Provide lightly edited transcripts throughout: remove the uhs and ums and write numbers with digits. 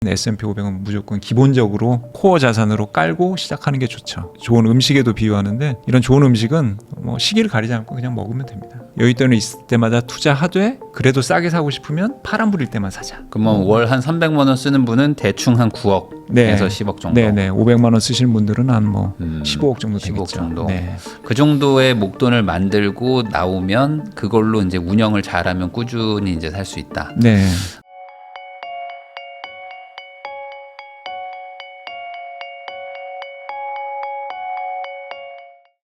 S&P 500은 무조건 기본적으로 코어 자산으로 깔고 시작하는 게 좋죠. 좋은 음식에도 비유하는데 이런 좋은 음식은 뭐 시기를 가리지 않고 그냥 먹으면 됩니다. 여윳돈이 있을 때마다 투자하되 그래도 싸게 사고 싶으면 파란불일 때만 사자. 그러면 월 한 300만 원 쓰는 분은 대충 한 9억에서 10억 정도. 네네. 500만 원 쓰시는 분들은 한 뭐 15억 정도 15억 되겠죠. 정도. 네. 그 정도의 목돈을 만들고 나오면 그걸로 이제 운영을 잘하면 꾸준히 이제 살 수 있다. 네.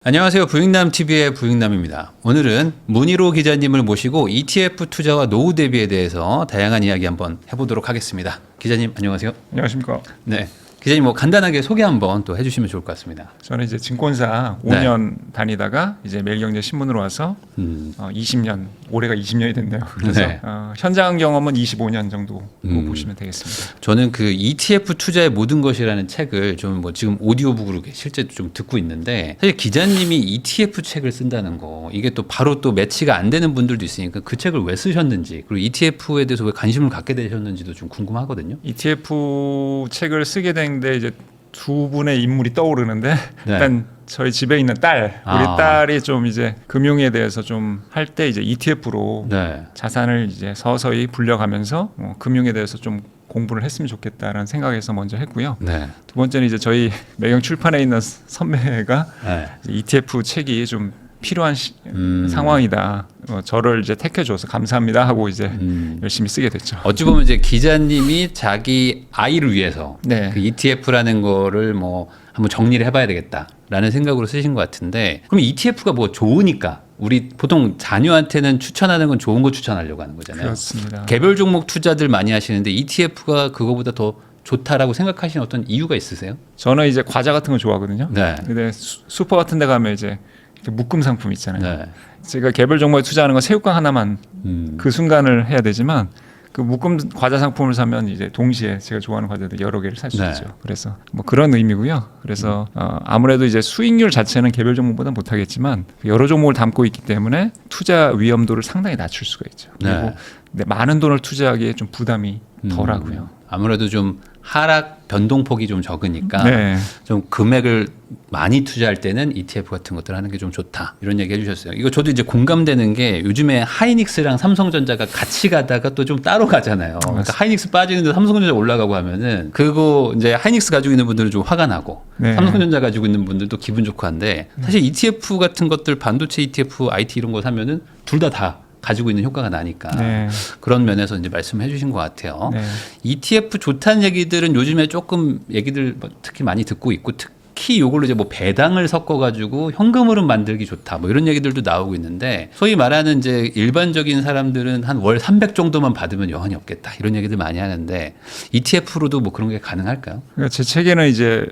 안녕하세요. 부익남TV의 부익남입니다. 오늘은 문희로 기자님을 모시고 ETF 투자와 노후 대비에 대해서 다양한 이야기 한번 해보도록 하겠습니다. 기자님 안녕하세요. 안녕하십니까. 네. 기자님 뭐 간단하게 소개 한번 또 해주시면 좋을 것 같습니다. 저는 이제 증권사 5년 다니다가 이제 매일경제 신문으로 와서 20년, 올해가 20년이 됐네요. 그래서 네. 현장 경험은 25년 정도 보시면 되겠습니다. 저는 그 ETF 투자의 모든 것이라는 책을 좀 뭐 지금 오디오북으로 실제 좀 듣고 있는데 사실 기자님이 ETF 책을 쓴다는 거 이게 또 바로 또 매치가 안 되는 분들도 있으니까 그 책을 왜 쓰셨는지 그리고 ETF에 대해서 왜 관심을 갖게 되셨는지도 좀 궁금하거든요. ETF 책을 쓰게 된 데 이제 두 분의 인물이 떠오르는데 네. 일단 저희 집에 있는 딸, 우리 딸이 좀 이제 금융에 대해서 좀 할 때 이제 ETF로 네. 자산을 이제 서서히 불려가면서 금융에 대해서 좀 공부를 했으면 좋겠다라는 생각에서 먼저 했고요. 네. 두 번째는 이제 저희 매경 출판에 있는 선배가 네. ETF 책이 좀 필요한 상황이다. 저를 이제 택해줘서 감사합니다 하고 이제 열심히 쓰게 됐죠. 어찌 보면 이제 기자님이 자기 아이를 위해서 네. 그 ETF라는 거를 뭐 한번 정리를 해봐야 되겠다라는 생각으로 쓰신 것 같은데 그럼 ETF가 뭐 좋으니까 우리 보통 자녀한테는 추천하는 건 좋은 거 추천하려고 하는 거잖아요. 그렇습니다. 개별 종목 투자들 많이 하시는데 ETF가 그거보다 더 좋다라고 생각하시는 어떤 이유가 있으세요? 저는 이제 과자 같은 거 좋아하거든요. 네. 근데 슈퍼 같은 데 가면 이제 묶음 상품 있잖아요. 네. 제가 개별 종목에 투자하는 건 새우깡 하나만 그 순간을 해야 되지만 그 묶음 과자 상품을 사면 이제 동시에 제가 좋아하는 과자들 여러 개를 살 수 네. 있죠. 그래서 뭐 그런 의미고요. 그래서 아무래도 이제 수익률 자체는 개별 종목보다 못하겠지만 여러 종목을 담고 있기 때문에 투자 위험도를 상당히 낮출 수가 있죠. 그리고 네. 많은 돈을 투자하기에 좀 부담이 덜하고요. 아무래도 좀 하락 변동폭이 좀 적으니까 네. 좀 금액을 많이 투자할 때는 ETF 같은 것들 하는 게 좀 좋다 이런 얘기 해주셨어요. 이거 저도 이제 공감되는 게 요즘에 하이닉스랑 삼성전자가 같이 가다가 또 좀 따로 가잖아요. 그러니까 하이닉스 빠지는데 삼성전자 올라가고 하면은 그거 이제 하이닉스 가지고 있는 분들은 좀 화가 나고 네. 삼성전자 가지고 있는 분들도 기분 좋고 한데 사실 ETF 같은 것들 반도체 ETF, IT 이런 거 사면은 둘 다 가지고 있는 효과가 나니까 네. 그런 면에서 이제 말씀해 주신 것 같아요. 네. ETF 좋다는 얘기들은 요즘에 조금 얘기들 특히 많이 듣고 있고 특히 요걸로 이제 뭐 배당을 섞어 가지고 현금 흐름 만들기 좋다 뭐 이런 얘기들도 나오고 있는데 소위 말하는 이제 일반적인 사람들은 한 월 300 정도만 받으면 여한이 없겠다 이런 얘기들 많이 하는데 ETF로도 뭐 그런 게 가능할까요? 그러니까 제 책에는 이제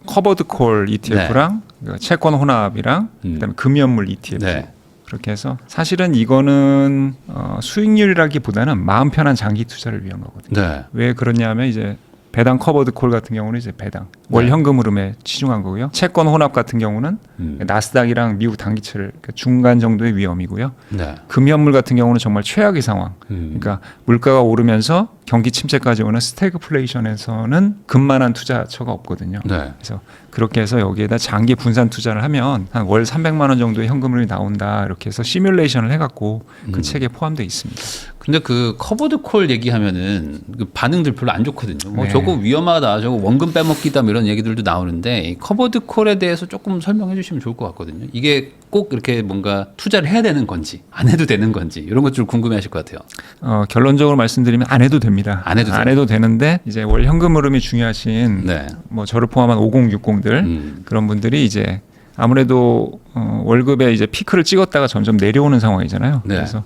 커버드 콜 ETF랑 채권 혼합이랑 그다음에 금연물 ETF 네. 그렇게 해서 사실은 이거는 수익률이라기보다는 마음 편한 장기 투자를 위한 거거든요. 네. 왜 그러냐면 이제 배당 커버드 콜 같은 경우는 이제 배당 월 현금 흐름에 치중한 거고요. 채권 혼합 같은 경우는 나스닥이랑 미국 단기채를 중간 정도의 위험이고요. 네. 금연물 같은 경우는 정말 최악의 상황. 그러니까 물가가 오르면서 경기 침체까지 오는 스태그플레이션에서는 금만한 투자처가 없거든요. 네. 그래서 그렇게 해서 여기에다 장기 분산 투자를 하면 한 월 300만 원 정도의 현금흐름이 나온다. 이렇게 해서 시뮬레이션을 해갖고 그 책에 포함되어 있습니다. 근데 그 커버드 콜 얘기하면은 그 반응들 별로 안 좋거든요. 뭐 네. 저거 위험하다, 저거 원금 빼먹기다 뭐 이런 얘기들도 나오는데 이 커버드 콜에 대해서 조금 설명해 주시면 좋을 것 같거든요. 이게 꼭 이렇게 뭔가 투자를 해야 되는 건지 안 해도 되는 건지 이런 것들 궁금해하실 것 같아요. 결론적으로 말씀드리면 안 해도 됩니다. 안 해도 해도 되는데 이제 월 현금 흐름이 중요하신 네. 뭐 저를 포함한 5060들 그런 분들이 이제 아무래도 월급에 이제 피크를 찍었다가 점점 내려오는 상황이잖아요. 네. 그래서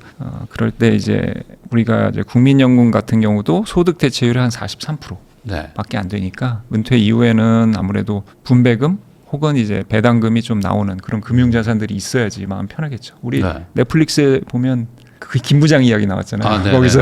그럴 때 이제 우리가 이제 국민연금 같은 경우도 소득 대체율이 한 43% 네. 밖에 안 되니까 은퇴 이후에는 아무래도 분배금 혹은 이제 배당금이 좀 나오는 그런 금융자산들이 있어야지 마음 편하겠죠. 우리 네. 넷플릭스에 보면 그 김 부장 이야기 나왔잖아요. 거기서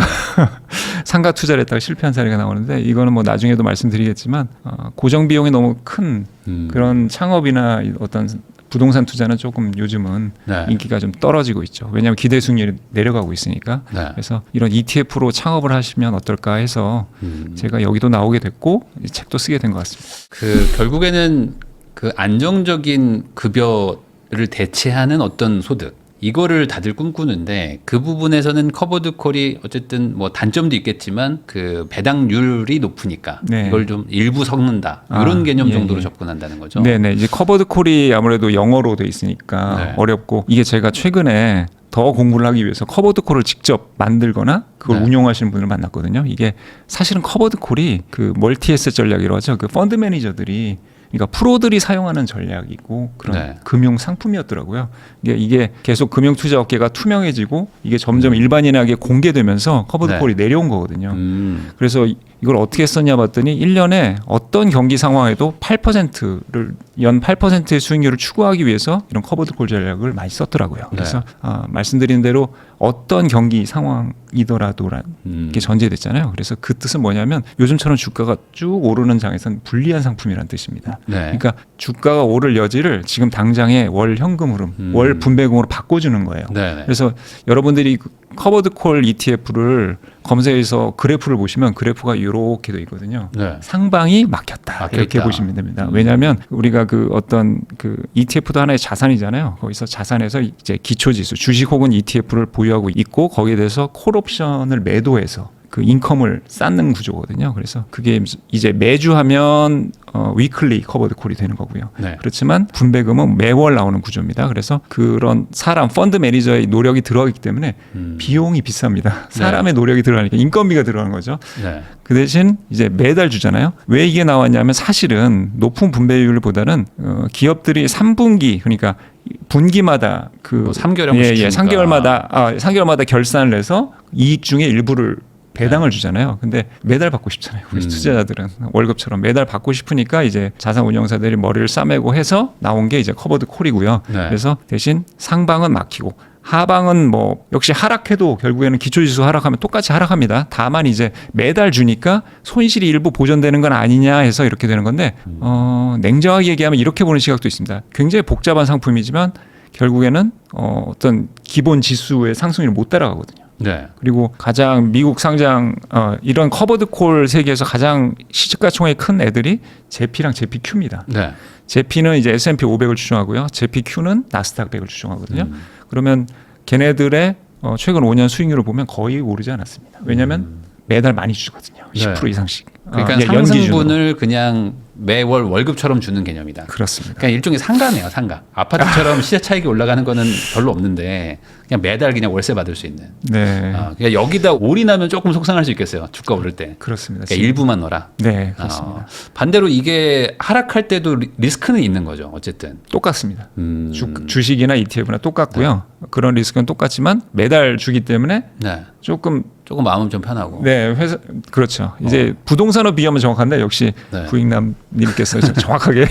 상가 투자를 했다가 실패한 사례가 나오는데 이거는 뭐 나중에도 말씀드리겠지만 고정 비용이 너무 큰 그런 창업이나 어떤 부동산 투자는 조금 요즘은 네. 인기가 좀 떨어지고 있죠. 왜냐하면 기대 수익률이 내려가고 있으니까. 네. 그래서 이런 ETF로 창업을 하시면 어떨까 해서 제가 여기도 나오게 됐고 이 책도 쓰게 된 것 같습니다. 그 결국에는 그 안정적인 급여를 대체하는 어떤 소득 이거를 다들 꿈꾸는데 그 부분에서는 커버드 콜이 어쨌든 뭐 단점도 있겠지만 그 배당률이 높으니까 네. 이걸 좀 일부 섞는다 이런 아, 개념 예, 정도로 예. 접근한다는 거죠. 네네. 이제 커버드 콜이 아무래도 영어로 돼 있으니까 네. 어렵고 이게 제가 최근에 더 공부를 하기 위해서 커버드 콜을 직접 만들거나 그걸 네. 운용하시는 분을 만났거든요. 이게 사실은 커버드 콜이 그 멀티 에셋 전략이라고 하죠. 그 펀드 매니저들이 그러니까 프로들이 사용하는 전략이고 그런 네. 금융 상품이었더라고요. 이게 계속 금융 투자 업계가 투명해지고 이게 점점 일반인에게 공개되면서 커버드 네. 콜이 내려온 거거든요. 그래서 이걸 어떻게 썼냐 봤더니 1년에 어떤 경기 상황에도 8%를 연 8%의 수익률을 추구하기 위해서 이런 커버드 콜 전략을 많이 썼더라고요. 그래서 말씀드린 대로 어떤 경기 상황이더라도라는 게 전제됐잖아요. 그래서 그 뜻은 뭐냐면 요즘처럼 주가가 쭉 오르는 장에서는 불리한 상품이라는 뜻입니다. 네. 그러니까 주가가 오를 여지를 지금 당장의 월 현금 흐름, 월 분배금으로 바꿔주는 거예요. 네. 그래서 여러분들이 커버드 콜 ETF를 검색해서 그래프를 보시면 그래프가 이렇게 돼 있거든요. 네. 상방이 막혔다 이렇게 있다. 보시면 됩니다. 왜냐하면 우리가 그 어떤 그 ETF도 하나의 자산이잖아요. 거기서 자산에서 이제 기초지수 주식 혹은 ETF를 보유하고 있고 거기에 대해서 콜옵션을 매도해서 그 인컴을 쌓는 구조거든요. 그래서 그게 이제 매주 하면 위클리 커버드 콜이 되는 거고요. 네. 그렇지만 분배금은 매월 나오는 구조입니다. 그래서 그런 사람 펀드 매니저의 노력이 들어가기 때문에 비용이 비쌉니다. 사람의 노력이 들어가니까 인건비가 들어가는 거죠. 네. 그 대신 이제 매달 주잖아요. 왜 이게 나왔냐면 사실은 높은 분배율보다는 기업들이 3분기 그러니까 분기마다 그 뭐 3개월에 한 번씩 주니까. 3개월마다 결산을 해서 이익 중에 일부를 배당을 주잖아요. 근데 매달 받고 싶잖아요. 우리 투자자들은 월급처럼 매달 받고 싶으니까 이제 자산 운용사들이 머리를 싸매고 해서 나온 게 이제 커버드 콜이고요. 네. 그래서 대신 상방은 막히고 하방은 뭐 역시 하락해도 결국에는 기초지수 하락하면 똑같이 하락합니다. 다만 이제 매달 주니까 손실이 일부 보전되는 건 아니냐 해서 이렇게 되는 건데 냉정하게 얘기하면 이렇게 보는 시각도 있습니다. 굉장히 복잡한 상품이지만 결국에는 어떤 기본 지수의 상승률을 못 따라가거든요. 네. 그리고 가장 미국 상장 이런 커버드 콜 세계에서 가장 시가총액이 큰 애들이 제피랑 제피큐입니다. 네. 제피는 이제 S&P 500을 추종하고요. 제피큐는 나스닥 100을 추종하거든요. 그러면 걔네들의 최근 5년 수익률을 보면 거의 오르지 않았습니다. 왜냐하면 매달 많이 주거든요. 10% 이상씩. 그러니까 연 기준으로. 상승분을 그냥 매월 월급처럼 주는 개념이다. 그렇습니다. 그러니까 일종의 상가네요, 상가. 아파트처럼 시세 차익이 올라가는 거는 별로 없는데 그냥 매달 그냥 월세 받을 수 있는. 네. 그러니까 여기다 올인하면 조금 속상할 수 있겠어요. 주가 오를 때. 그렇습니다. 그러니까 일부만 넣어라. 네, 그렇습니다. 반대로 이게 하락할 때도 리스크는 있는 거죠. 어쨌든. 똑같습니다. 주식이나 ETF나 똑같고요. 그런 리스크는 똑같지만 매달 주기 때문에 네. 조금 마음은 좀 편하고. 네, 회사 그렇죠. 이제 부동산으로 비하면 정확한데 역시 네. 부익남님께서 정확하게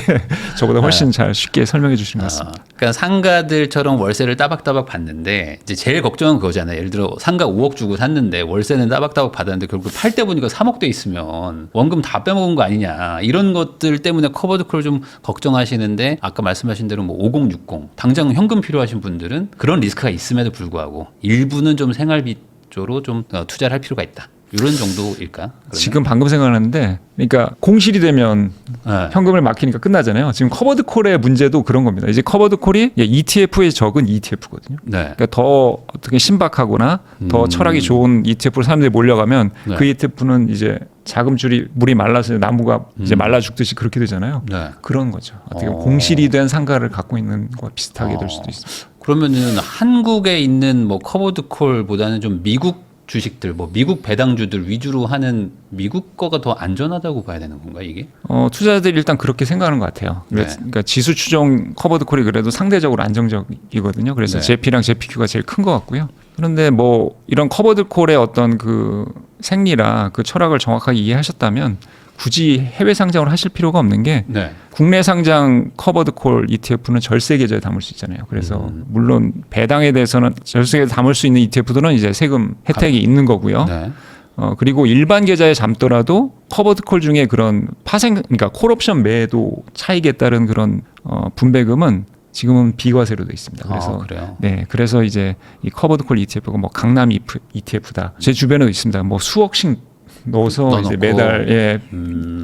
저보다 훨씬 잘 쉽게 설명해 주신 것 같습니다. 그러니까 상가들처럼 월세를 따박따박 받는데 이제 제일 걱정은 그거잖아요. 예를 들어 상가 5억 주고 샀는데 월세는 따박따박 받았는데 결국 팔 때 보니까 3억 돼 있으면 원금 다 빼먹은 거 아니냐. 이런 것들 때문에 커버드콜 좀 걱정하시는데 아까 말씀하신 대로 뭐 5060 당장 현금 필요하신 분들은 그런 리스크가 있음에도 불구하고 일부는 좀 생활비 쪽으로 좀 투자를 할 필요가 있다. 이런 정도일까? 그러면? 지금 방금 생각하는데, 그러니까 공실이 되면 네. 현금을 막히니까 끝나잖아요. 지금 커버드 콜의 문제도 그런 겁니다. 이제 커버드 콜이 ETF에 적은 ETF거든요. 네. 그러니까 더 어떻게 신박하거나 더 철학이 좋은 ETF로 사람들이 몰려가면 네. 그 ETF는 이제 자금줄이 물이 말라서 나무가 이제 말라 죽듯이 그렇게 되잖아요. 네. 그런 거죠. 어떻게 보면 공실이 된 상가를 갖고 있는 것과 비슷하게 될 수도 있습니다. 그러면은 한국에 있는 뭐 커버드콜보다는 좀 미국 주식들, 뭐 미국 배당주들 위주로 하는 미국 거가 더 안전하다고 봐야 되는 건가 이게? 투자자들이 일단 그렇게 생각하는 것 같아요. 네. 그러니까 지수 추종 커버드 콜이 그래도 상대적으로 안정적이거든요. 그래서 네. 제피랑 제피큐가 제일 큰 것 같고요. 그런데 뭐 이런 커버드 콜의 어떤 그 생리라 그 철학을 정확하게 이해하셨다면 굳이 해외 상장을 하실 필요가 없는 게 네. 국내 상장 커버드 콜 ETF는 절세 계좌에 담을 수 있잖아요. 그래서 물론 배당에 대해서는 절세 계좌에 담을 수 있는 ETF들은 이제 세금 혜택이 있는 거고요. 네. 그리고 일반 계좌에 담더라도 커버드 콜 중에 그런 그러니까 콜옵션 매도 차익에 따른 그런 분배금은 지금은 비과세로 돼 있습니다. 그래서 그래요. 네, 그래서 이제 이 커버드 콜 ETF가 뭐 강남 ETF다. 제 주변에도 있습니다. 뭐 수억씩 넣어서 이제 매달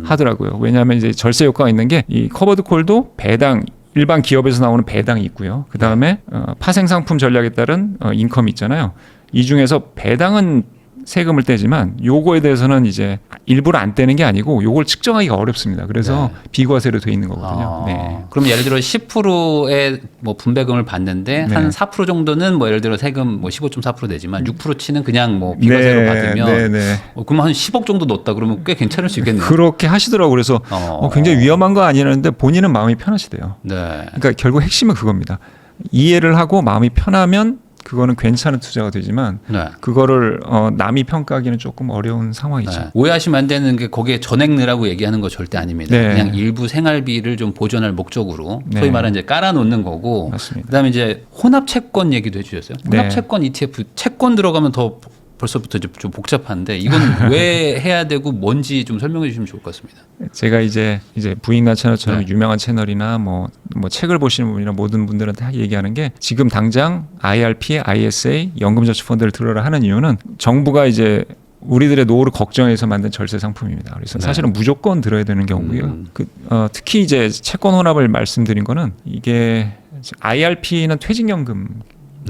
하더라고요. 왜냐하면 이제 절세 효과가 있는 게 이 커버드 콜도 배당 일반 기업에서 나오는 배당이 있고요. 그 다음에 파생 상품 전략에 따른 인컴이 있잖아요. 이 중에서 배당은 세금을 떼지만 요거에 대해서는 이제 일부러 안 떼는 게 아니고 요걸 측정하기가 어렵습니다. 그래서 비과세로 돼 있는 거거든요. 네. 그럼 예를 들어 10%의 뭐 분배금을 받는데 네. 한 4% 정도는 뭐 예를 들어 세금 뭐 15.4% 내지만 6% 치는 그냥 뭐 비과세로 받으면 그럼 한 10억 정도 넣었다 그러면 꽤 괜찮을 수 있겠네요. 그렇게 하시더라고요. 그래서 굉장히 위험한 거 아니라는데 본인은 마음이 편하시대요. 네. 그러니까 결국 핵심은 그겁니다. 이해를 하고 마음이 편하면 그거는 괜찮은 투자가 되지만 그거를 남이 평가하기는 조금 어려운 상황이죠. 오해하시면 안 되는 게 거기에 전액 넣으라고 얘기하는 거 절대 아닙니다. 네. 그냥 일부 생활비를 좀 보존할 목적으로 네. 소위 말하는 이제 깔아놓는 거고. 맞습니다. 그다음에 이제 혼합 채권 얘기도 해주셨어요. 혼합 네. 채권 ETF 채권 들어가면 더 벌써부터 이제 좀 복잡한데 이건 왜 해야 되고 뭔지 좀 설명해 주시면 좋을 것 같습니다. 제가 이제 부인간 채널처럼 유명한 채널이나 뭐 책을 보시는 분이나 모든 분들한테 다 얘기하는 게 지금 당장 IRP, ISA, 연금저축펀드를 들어라 하는 이유는 정부가 이제 우리들의 노후를 걱정해서 만든 절세 상품입니다. 그래서 사실은 무조건 들어야 되는 경우고요. 특히 이제 채권 혼합을 말씀드린 거는 이게 IRP는 퇴직연금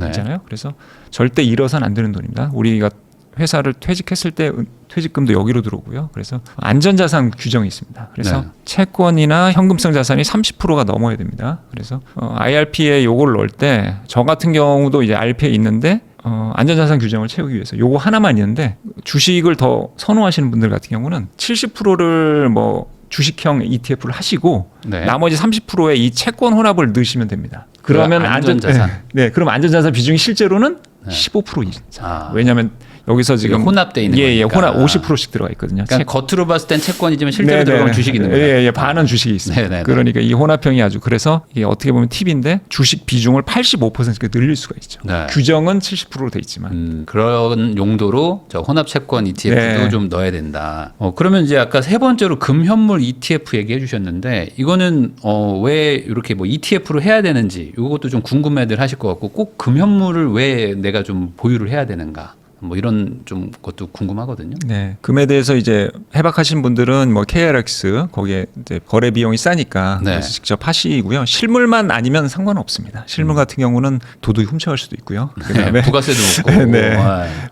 있잖아요. 그래서 절대 잃어서는 안 되는 돈입니다. 우리가 회사를 퇴직했을 때 퇴직금도 여기로 들어오고요. 그래서 안전자산 규정이 있습니다. 그래서 채권이나 현금성 자산이 30%가 넘어야 됩니다. 그래서 IRP에 요걸 넣을 때 저 같은 경우도 이제 IRP에 있는데 안전자산 규정을 채우기 위해서 요거 하나만 있는데 주식을 더 선호하시는 분들 같은 경우는 70%를 뭐 주식형 ETF를 하시고 나머지 30%의 이 채권 혼합을 넣으시면 됩니다. 그러면 안전자산. 그럼 안전자산 비중이 실제로는 15% 이상. 왜냐하면 여기서 지금 혼합돼 있는 거니까. 혼합 50%씩 들어가 있거든요. 그러니까 겉으로 봤을 땐 채권이지만 실제로 들어가면 주식이 있는 거예요. 반은 주식이 있습니다. 그러니까 이 혼합형이 아주 그래서 이게 어떻게 보면 팁인데 주식 비중을 85%게 늘릴 수가 있죠. 규정은 70%로 돼 있지만 그런 용도로 저 혼합 채권 ETF도 좀 넣어야 된다. 그러면 이제 아까 세 번째로 금현물 ETF 얘기해 주셨는데 이거는 왜 이렇게 뭐 ETF로 해야 되는지 이것도 좀 궁금해들 하실 것 같고 꼭 금현물을 왜 내가 좀 보유를 해야 되는가? 뭐 이런 좀 것도 궁금하거든요. 네, 금에 대해서 이제 해박하신 분들은 뭐 KRX 거기에 이제 거래 비용이 싸니까 그래서 직접 하시고요. 실물만 아니면 상관없습니다. 실물 같은 경우는 도둑이 훔쳐갈 수도 있고요. 그다음에 부가세도 높고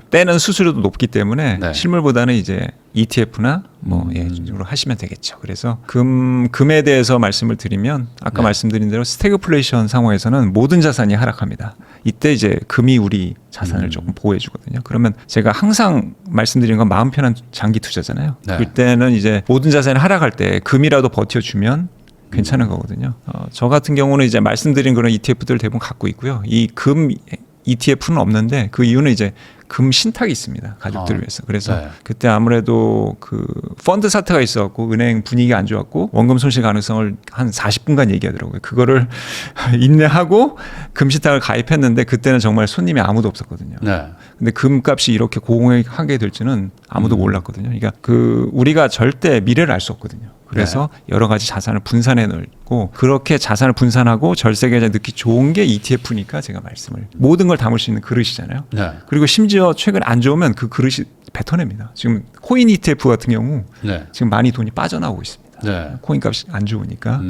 떼는 수수료도 높기 때문에 실물보다는 이제 ETF나 뭐 이쪽으로 하시면 되겠죠. 그래서 금에 대해서 말씀을 드리면 아까 말씀드린 대로 스태그플레이션 상황에서는 모든 자산이 하락합니다. 이때 이제 금이 우리 자산을 조금 보호해 주거든요. 그러면 제가 항상 말씀드린 건 마음 편한 장기 투자잖아요. 그때는 이제 모든 자산이 하락할 때 금이라도 버텨주면 괜찮은 거거든요. 저 같은 경우는 이제 말씀드린 그런 ETF들 대부분 갖고 있고요. 이 금 ETF는 없는데 그 이유는 이제 금 신탁이 있습니다. 가족들을 위해서. 그래서 그때 아무래도 그 펀드 사태가 있어갖고 은행 분위기가 안 좋았고 원금 손실 가능성을 한 40분간 얘기하더라고요. 그거를 인내하고 금 신탁을 가입했는데 그때는 정말 손님이 아무도 없었거든요. 근데 금값이 이렇게 고공하게 될지는 아무도 몰랐거든요. 그러니까 우리가 절대 미래를 알 수 없거든요. 그래서 여러 가지 자산을 분산해 놓고 그렇게 자산을 분산하고 절세 계좌에 넣기 좋은 게 ETF니까 제가 말씀을 모든 걸 담을 수 있는 그릇이잖아요. 그리고 심지어 최근 안 좋으면 그 그릇이 뱉어냅니다. 지금 코인 ETF 같은 경우 지금 많이 돈이 빠져나오고 있습니다. 코인 값이 안 좋으니까.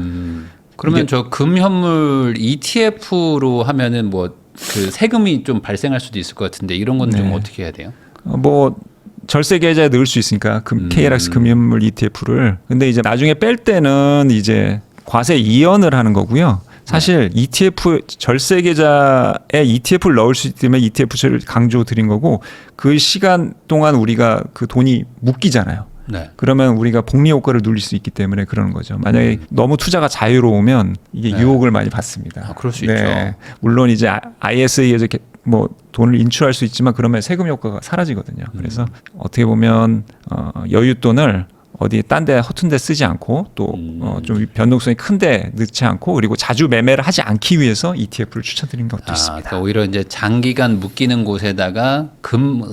그러면 저 금현물 ETF로 하면은 뭐 그 세금이 좀 발생할 수도 있을 것 같은데 이런 건 좀 어떻게 해야 돼요? 뭐 절세 계좌에 넣을 수 있으니까 KRX 금연물 ETF를 근데 이제 나중에 뺄 때는 이제 과세 이연을 하는 거고요. 사실 ETF 절세 계좌에 ETF를 넣을 수 있기 때문에 ETF를 강조 드린 거고 그 시간 동안 우리가 그 돈이 묶이잖아요. 그러면 우리가 복리 효과를 누릴 수 있기 때문에 그러는 거죠. 만약에 너무 투자가 자유로우면 이게 유혹을 많이 받습니다. 그럴 수 있죠. 물론 이제 ISA에서 뭐 돈을 인출할 수 있지만 그러면 세금 효과가 사라지거든요. 그래서 어떻게 보면 여윳돈을 어디 딴 데 허튼 데 쓰지 않고 또 좀 변동성이 큰데 넣지 않고 그리고 자주 매매를 하지 않기 위해서 ETF를 추천드리는 것도 있습니다. 그러니까 오히려 이제 장기간 묶이는 곳에다가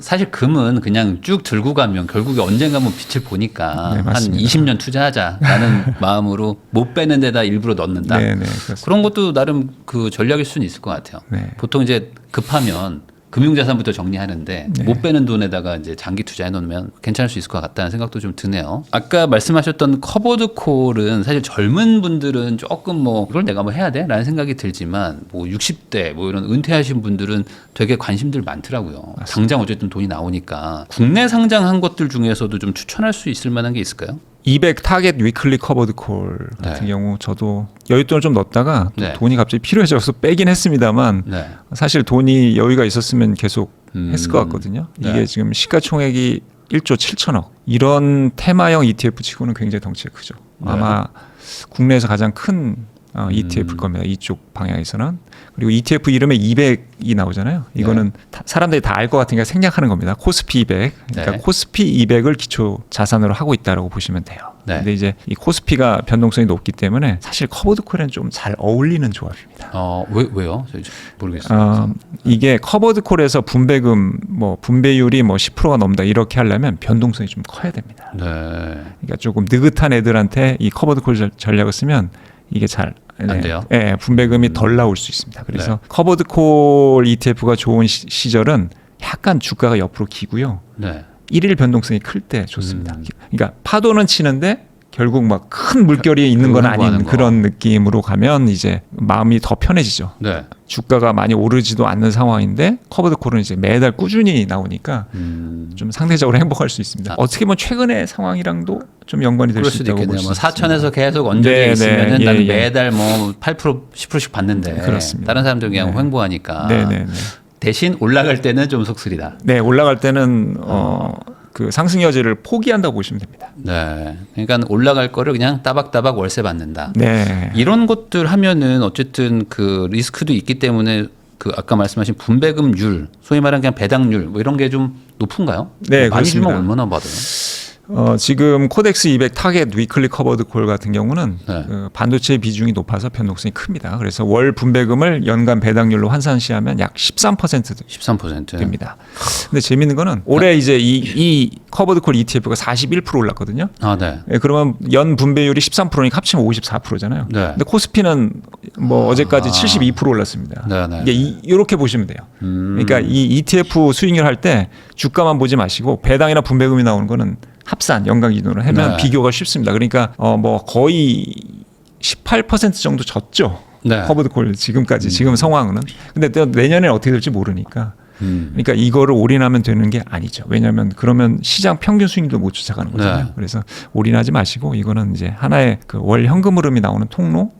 사실 금은 그냥 쭉 들고 가면 결국에 언젠가 뭐 빛을 보니까 네, 한 맞습니다. 20년 투자하자라는 마음으로 못 빼는 데다 일부러 넣는다. 네, 그렇습니다. 그런 것도 나름 그 전략일 수는 있을 것 같아요. 네. 보통 이제 급하면 금융자산부터 정리하는데 네. 못 빼는 돈에다가 이제 장기 투자해 놓으면 괜찮을 수 있을 것 같다는 생각도 좀 드네요. 아까 말씀하셨던 커버드 콜은 사실 젊은 분들은 조금 뭐 이걸 내가 뭐 해야 돼? 라는 생각이 들지만 뭐 60대 뭐 이런 은퇴하신 분들은 되게 관심들 많더라고요. 맞습니다. 당장 어쨌든 돈이 나오니까 국내 상장한 것들 중에서도 좀 추천할 수 있을 만한 게 있을까요? 200 타겟 위클리 커버드 콜 같은 네. 경우 저도 여윳돈을 좀 넣었다가 또 네. 돈이 갑자기 필요해져서 빼긴 했습니다만 네. 사실 돈이 여유가 있었으면 계속 했을 것 같거든요. 네. 이게 지금 시가총액이 1조 7천억 이런 테마형 ETF 치고는 굉장히 덩치가 크죠. 네. 아마 국내에서 가장 큰 ETF일 겁니다. 이쪽 방향에서는. 그리고 ETF 이름에 200이 나오잖아요. 이거는 사람들이 다 알 것 같으니까 생략하는 겁니다. 코스피 200. 그러니까 네. 코스피 200을 기초 자산으로 하고 있다라고 보시면 돼요. 네. 근데 이제 이 코스피가 변동성이 높기 때문에 사실 커버드 콜에는 좀 잘 어울리는 조합입니다. 왜요? 저 모르겠어요. 이게 커버드 콜에서 분배금 뭐 분배율이 뭐 10%가 넘다 이렇게 하려면 변동성이 좀 커야 됩니다. 네. 그러니까 조금 느긋한 애들한테 이 커버드 콜 전략을 쓰면 이게 잘 안 돼요? 네, 분배금이 덜 나올 수 있습니다. 그래서 네. 커버드 콜 ETF가 좋은 시절은 약간 주가가 옆으로 기고요. 네. 일일 변동성이 클 때 좋습니다. 그러니까 파도는 치는데 결국 막 큰 물결이 있는 건 아닌 행보하는 거. 그런 느낌으로 가면 이제 마음이 더 편해지죠. 네. 주가가 많이 오르지도 않는 상황인데 커버드 콜은 이제 매달 꾸준히 나오니까 좀 상대적으로 행복할 수 있습니다. 어떻게 보면 최근의 상황이랑도 좀 연관이 될 그럴 수 수도 있다고 있겠네요. 볼수 뭐 있습니다. 4천에서 계속 얹어져 네, 있으면은 네, 나는 예, 예. 매달 뭐 8% 10%씩 받는데 그렇습니다. 다른 사람들 그냥 네. 횡보하니까 네네네. 대신 올라갈 때는 좀 속쓰리다. 네, 올라갈 때는 그 상승 여지를 포기한다고 보시면 됩니다. 네. 그러니까 올라갈 거를 그냥 따박따박 월세 받는다. 네. 이런 것들 하면은 어쨌든 그 리스크도 있기 때문에 그 아까 말씀하신 분배금률, 소위 말하는 그냥 배당률 뭐 이런 게 좀 높은가요? 네, 많이 주면 그렇습니다. 얼마나 받아요? 지금 코덱스 200 타겟 위클리 커버드 콜 같은 경우는 네. 그 반도체 비중이 높아서 변동성이 큽니다. 그래서 월 분배금을 연간 배당률로 환산시하면 약 13% 13%. 됩니다. 근데 재밌는 거는 올해 이제 이 커버드 콜 ETF가 41% 올랐거든요. 아, 네. 예, 그러면 연 분배율이 13%니까 합치면 54%잖아요. 네. 근데 코스피는 뭐 어제까지 72% 올랐습니다. 네, 네. 이게 이렇게 보시면 돼요. 그러니까 이 ETF 수익률 할 때 주가만 보지 마시고 배당이나 분배금이 나오는 거는 합산 연간 기준으로 하면 네. 비교가 쉽습니다. 그러니까 뭐 거의 18% 정도 졌죠. 네. 커버드 콜 지금까지 지금 상황은. 근데 또 내년에 어떻게 될지 모르니까. 그러니까 이거를 올인하면 되는 게 아니죠. 왜냐하면 그러면 시장 평균 수익률도 못 쫓아가는 거잖아요. 네. 그래서 올인하지 마시고 이거는 이제 하나의 그 월 현금 흐름이 나오는 통로.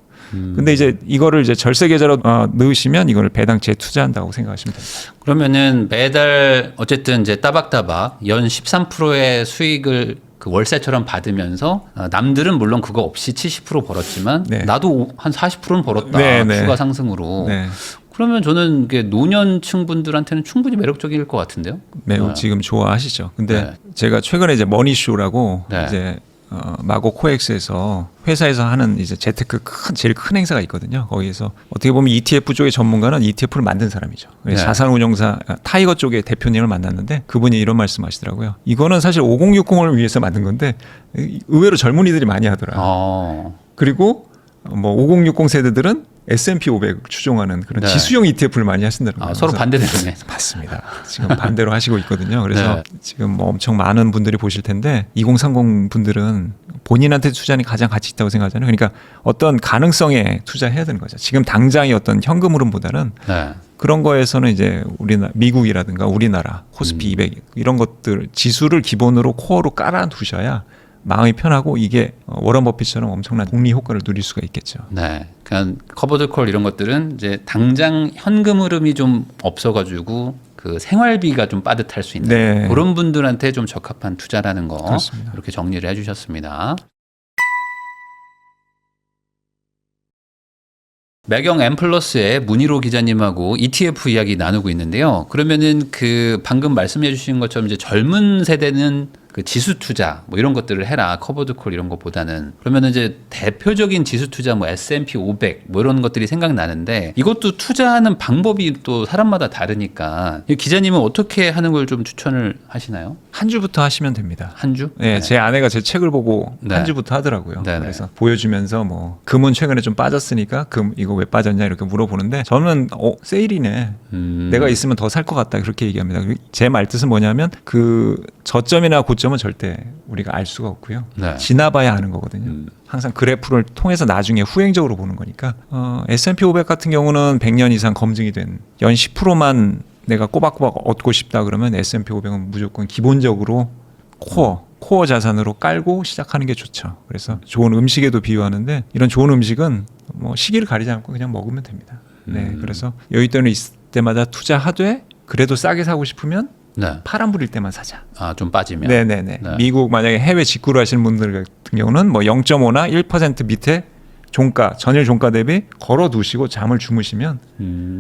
근데 이제 이거를 이제 절세 계좌로 넣으시면 이거를 배당 재투자한다고 생각하시면 됩니다. 그러면은 매달 어쨌든 이제 따박따박 연 13%의 수익을 그 월세처럼 받으면서 남들은 물론 그거 없이 70% 벌었지만 네. 나도 한 40%는 벌었다. 네, 네. 추가 상승으로. 네. 그러면 저는 이게 노년층 분들한테는 충분히 매력적일 것 같은데요. 매우 네. 지금 좋아하시죠. 근데 네. 제가 최근에 이제 머니쇼라고 네. 이제 마고 코엑스에서 회사에서 하는 이제 재테크 제일 큰 행사가 있거든요. 거기에서 어떻게 보면 ETF 쪽의 전문가는 ETF를 만든 사람이죠. 네. 자산운용사 타이거 쪽의 대표님을 만났는데 그분이 이런 말씀하시더라고요. 이거는 사실 5060을 위해서 만든 건데 의외로 젊은이들이 많이 하더라. 그리고 뭐 5060 세대들은 S&P 500을 추종하는 그런 네. 지수형 ETF를 많이 하신다는 거예요. 서로 그래서 반대되네. 맞습니다. 지금 반대로 하시고 있거든요. 그래서 네. 지금 뭐 엄청 많은 분들이 보실 텐데 2030 분들은 본인한테 투자는 가장 가치 있다고 생각하잖아요. 그러니까 어떤 가능성에 투자해야 되는 거죠. 지금 당장의 어떤 현금 흐름보다는 네. 그런 거에서는 이제 미국이라든가 우리나라 코스피 200 이런 것들 지수를 기본으로 코어로 깔아 두셔야 마음이 편하고 이게 워런 버핏처럼 엄청난 복리 효과를 누릴 수가 있겠죠. 네. 그냥 커버드 콜 이런 것들은 이제 당장 현금 흐름이 좀 없어가지고 그 생활비가 좀 빠듯할 수 있는 네. 그런 분들한테 좀 적합한 투자라는 거 그렇습니다. 이렇게 정리를 해주셨습니다. 매경 엠플러스의 문희로 기자님하고 ETF 이야기 나누고 있는데요. 그러면은 그 방금 말씀해 주신 것처럼 이제 젊은 세대는 그 지수 투자 뭐 이런 것들을 해라. 커버드 콜 이런 것보다는. 그러면은 이제 대표적인 지수 투자 뭐 S&P 500 뭐 이런 것들이 생각나는데 이것도 투자하는 방법이 또 사람마다 다르니까 이 기자님은 어떻게 하는 걸 좀 추천을 하시나요? 한 주부터 하시면 됩니다. 한 주? 네, 제 아내가 제 책을 보고 네. 한 주부터 하더라고요. 네네. 그래서 보여주면서 뭐 금은 최근에 좀 빠졌으니까 금 이거 왜 빠졌냐 이렇게 물어보는데 저는 세일이네. 내가 있으면 더 살 것 같다 그렇게 얘기합니다. 제 말 뜻은 뭐냐면 그 저점이나 고점은 절대 우리가 알 수가 없고요. 네. 지나봐야 아는 거거든요. 항상 그래프를 통해서 나중에 후행적으로 보는 거니까 S&P 500 같은 경우는 100년 이상 검증이 된 연 10%만 내가 꼬박꼬박 얻고 싶다 그러면 S&P 500은 무조건 기본적으로 코어 자산으로 깔고 시작하는 게 좋죠. 그래서 좋은 음식에도 비유하는데 이런 좋은 음식은 뭐 시기를 가리지 않고 그냥 먹으면 됩니다. 네, 그래서 여윳돈이 있을 때마다 투자하되 그래도 싸게 사고 싶으면 네. 파란 불일 때만 사자. 아, 좀 빠지면. 네네네. 네. 미국 만약에 해외 직구를 하시는 분들 같은 경우는 뭐 0.5나 1% 밑에 종가 전일 종가 대비 걸어 두시고 잠을 주무시면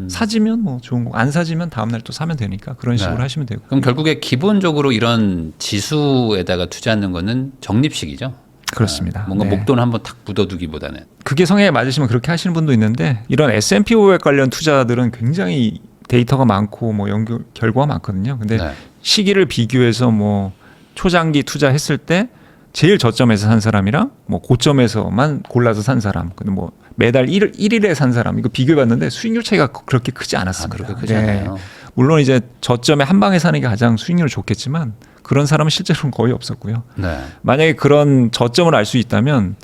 사지면 뭐 좋은 거 안 사지면 다음 날 또 사면 되니까 그런 식으로 네. 하시면 되고. 그럼 결국에 기본적으로 이런 지수에다가 투자하는 거는 적립식이죠. 그렇습니다. 아, 뭔가 네. 목돈 한번 탁 묻어두기보다는. 그게 성향에 맞으시면 그렇게 하시는 분도 있는데 이런 S&P 500 관련 투자들은 굉장히 데이터가 많고 뭐 연구 결과가 많거든요. 근데 네. 시기를 비교해서 뭐 초장기 투자했을 때 제일 저점에서 산 사람이랑 뭐 고점에서만 골라서 산 사람, 근데 뭐 매달 1일에 산 사람 이거 비교해봤는데 수익률 차이가 그렇게 크지 않았습니다. 그렇게 크지 않아요. 물론 이제 저점에 한 방에 사는 게 가장 수익률 좋겠지만 그런 사람은 실제로는 거의 없었고요. 네. 만약에 그런 저점을 알 수 있다면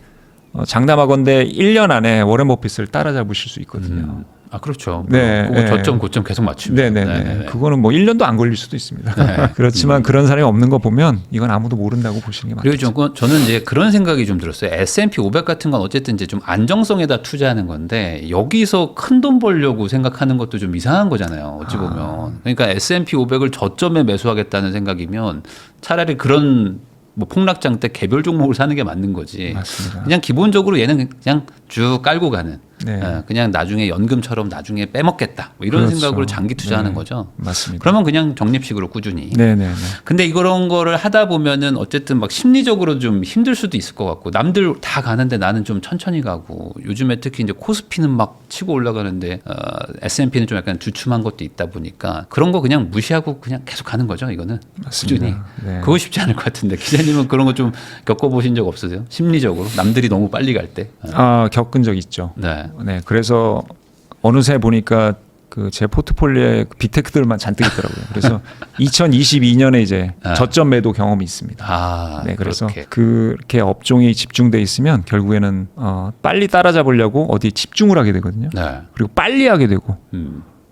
장담하건대 1년 안에 워렌 버핏을 따라잡으실 수 있거든요. 아, 그렇죠. 네, 그거 네. 저점 고점 계속 맞추면. 네네네. 그거는 뭐 1년도 안 걸릴 수도 있습니다. 그렇지만 그런 사람이 없는 거 보면 이건 아무도 모른다고 보시는 게 그리고 맞죠. 저는 이제 그런 생각이 좀 들었어요. S&P 500 같은 건 어쨌든 이제 좀 안정성에다 투자하는 건데 여기서 큰 돈 벌려고 생각하는 것도 좀 이상한 거잖아요. 어찌 보면. 그러니까 S&P 500을 저점에 매수하겠다는 생각이면 차라리 그런 뭐 폭락장 때 개별 종목을 사는 게 맞는 거지. 맞습니다. 그냥 기본적으로 얘는 그냥 쭉 깔고 가는. 네. 그냥 나중에 연금처럼 나중에 빼먹겠다. 뭐 이런 그렇죠. 생각으로 장기 투자하는 네. 거죠. 맞습니다. 그러면 그냥 적립식으로 꾸준히. 네네네. 근데 이런 거를 하다 보면은 어쨌든 막 심리적으로 좀 힘들 수도 있을 것 같고 남들 다 가는데 나는 좀 천천히 가고 요즘에 특히 이제 코스피는 막 치고 올라가는데 S&P는 좀 약간 주춤한 것도 있다 보니까 그런 거 그냥 무시하고 그냥 계속 가는 거죠. 이거는 맞습니다. 꾸준히. 네. 그거 쉽지 않을 것 같은데 기자님은 그런 거 좀 겪어보신 적 없으세요? 심리적으로 남들이 너무 빨리 갈 때. 겪은 적 있죠. 네. 네. 그래서 어느새 보니까 그 제 포트폴리오에 빅테크들만 잔뜩 있더라고요. 그래서 2022년에 이제 저점 매도 경험이 있습니다. 아, 네, 그래서 그렇게. 그렇게 업종이 집중돼 있으면 결국에는 빨리 따라잡으려고 어디에 집중을 하게 되거든요. 네. 그리고 빨리 하게 되고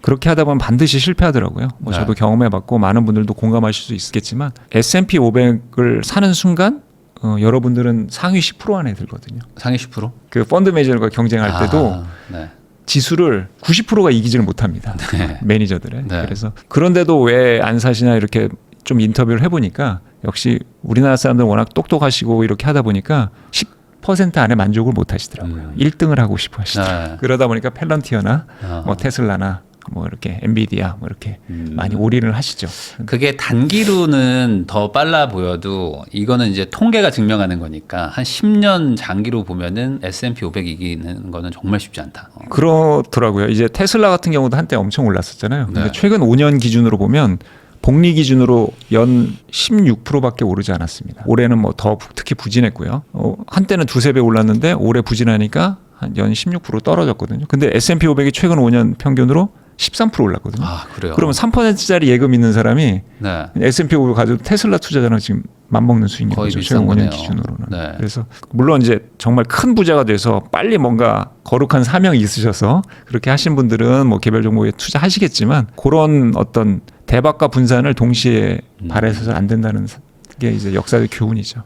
그렇게 하다 보면 반드시 실패하더라고요. 뭐 네. 저도 경험해봤고 많은 분들도 공감하실 수 있겠지만 S&P 500을 사는 순간 여러분들은 상위 10% 안에 들거든요. 상위 10%? 그 펀드 매니저들과 경쟁할 때도 네. 지수를 90%가 이기지를 못합니다. 네. 매니저들의. 네. 그래서 그런데도 왜 안 사시냐 이렇게 좀 인터뷰를 해보니까 역시 우리나라 사람들 워낙 똑똑하시고 이렇게 하다 보니까 10% 안에 만족을 못 하시더라고요. 1등을 하고 싶어 하시더라고요. 네. 그러다 보니까 펠런티어나 뭐 테슬라나 뭐 이렇게 엔비디아 뭐 이렇게 많이 올인을 하시죠. 그게 단기로는 더 빨라 보여도 이거는 이제 통계가 증명하는 거니까 한 10년 장기로 보면은 S&P 500 이기는 거는 정말 쉽지 않다. 그렇더라고요. 이제 테슬라 같은 경우도 한때 엄청 올랐었잖아요. 근데 네. 최근 5년 기준으로 보면 복리 기준으로 연 16%밖에 오르지 않았습니다. 올해는 뭐 더 특히 부진했고요. 한때는 두세 배 올랐는데 올해 부진하니까 한 연 16% 떨어졌거든요. 근데 S&P 500이 최근 5년 평균으로 13% 올랐거든요. 아, 그래요? 그러면 3%짜리 예금 있는 사람이 네. S&P 500 가지고 테슬라 투자자랑 지금 맞먹는 수익률이죠. 거의 최근 비싼 5년 거네요. 기준으로는. 네. 그래서 물론 이제 정말 큰 부자가 돼서 빨리 뭔가 거룩한 사명이 있으셔서 그렇게 하신 분들은 뭐 개별 종목에 투자하시겠지만 그런 어떤 대박과 분산을 동시에 바라서는 안 된다는 게 이제 역사의 교훈이죠.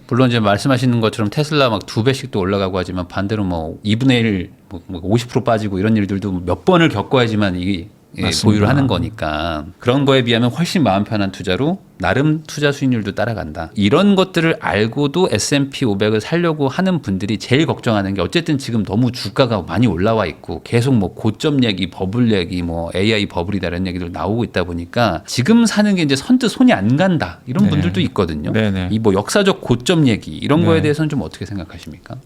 물론 이제 말씀하시는 것처럼 테슬라 막 2배씩도 올라가고 하지만 반대로 뭐 2분의 1, 뭐 50% 빠지고 이런 일들도 몇 번을 겪어야지만 이게 맞습니다. 보유를 하는 거니까 그런 거에 비하면 훨씬 마음 편한 투자로 나름 투자 수익률도 따라간다. 이런 것들을 알고도 S&P 500을 사려고 하는 분들이 제일 걱정하는 게 어쨌든 지금 너무 주가가 많이 올라와 있고 계속 뭐 고점 얘기, 버블 얘기, 뭐 AI 버블이다 이런 얘기들 나오고 있다 보니까 지금 사는 게 이제 선뜻 손이 안 간다 이런 네. 분들도 있거든요. 네네. 이 뭐 역사적 고점 얘기 이런 네. 거에 대해서는 좀 어떻게 생각하십니까?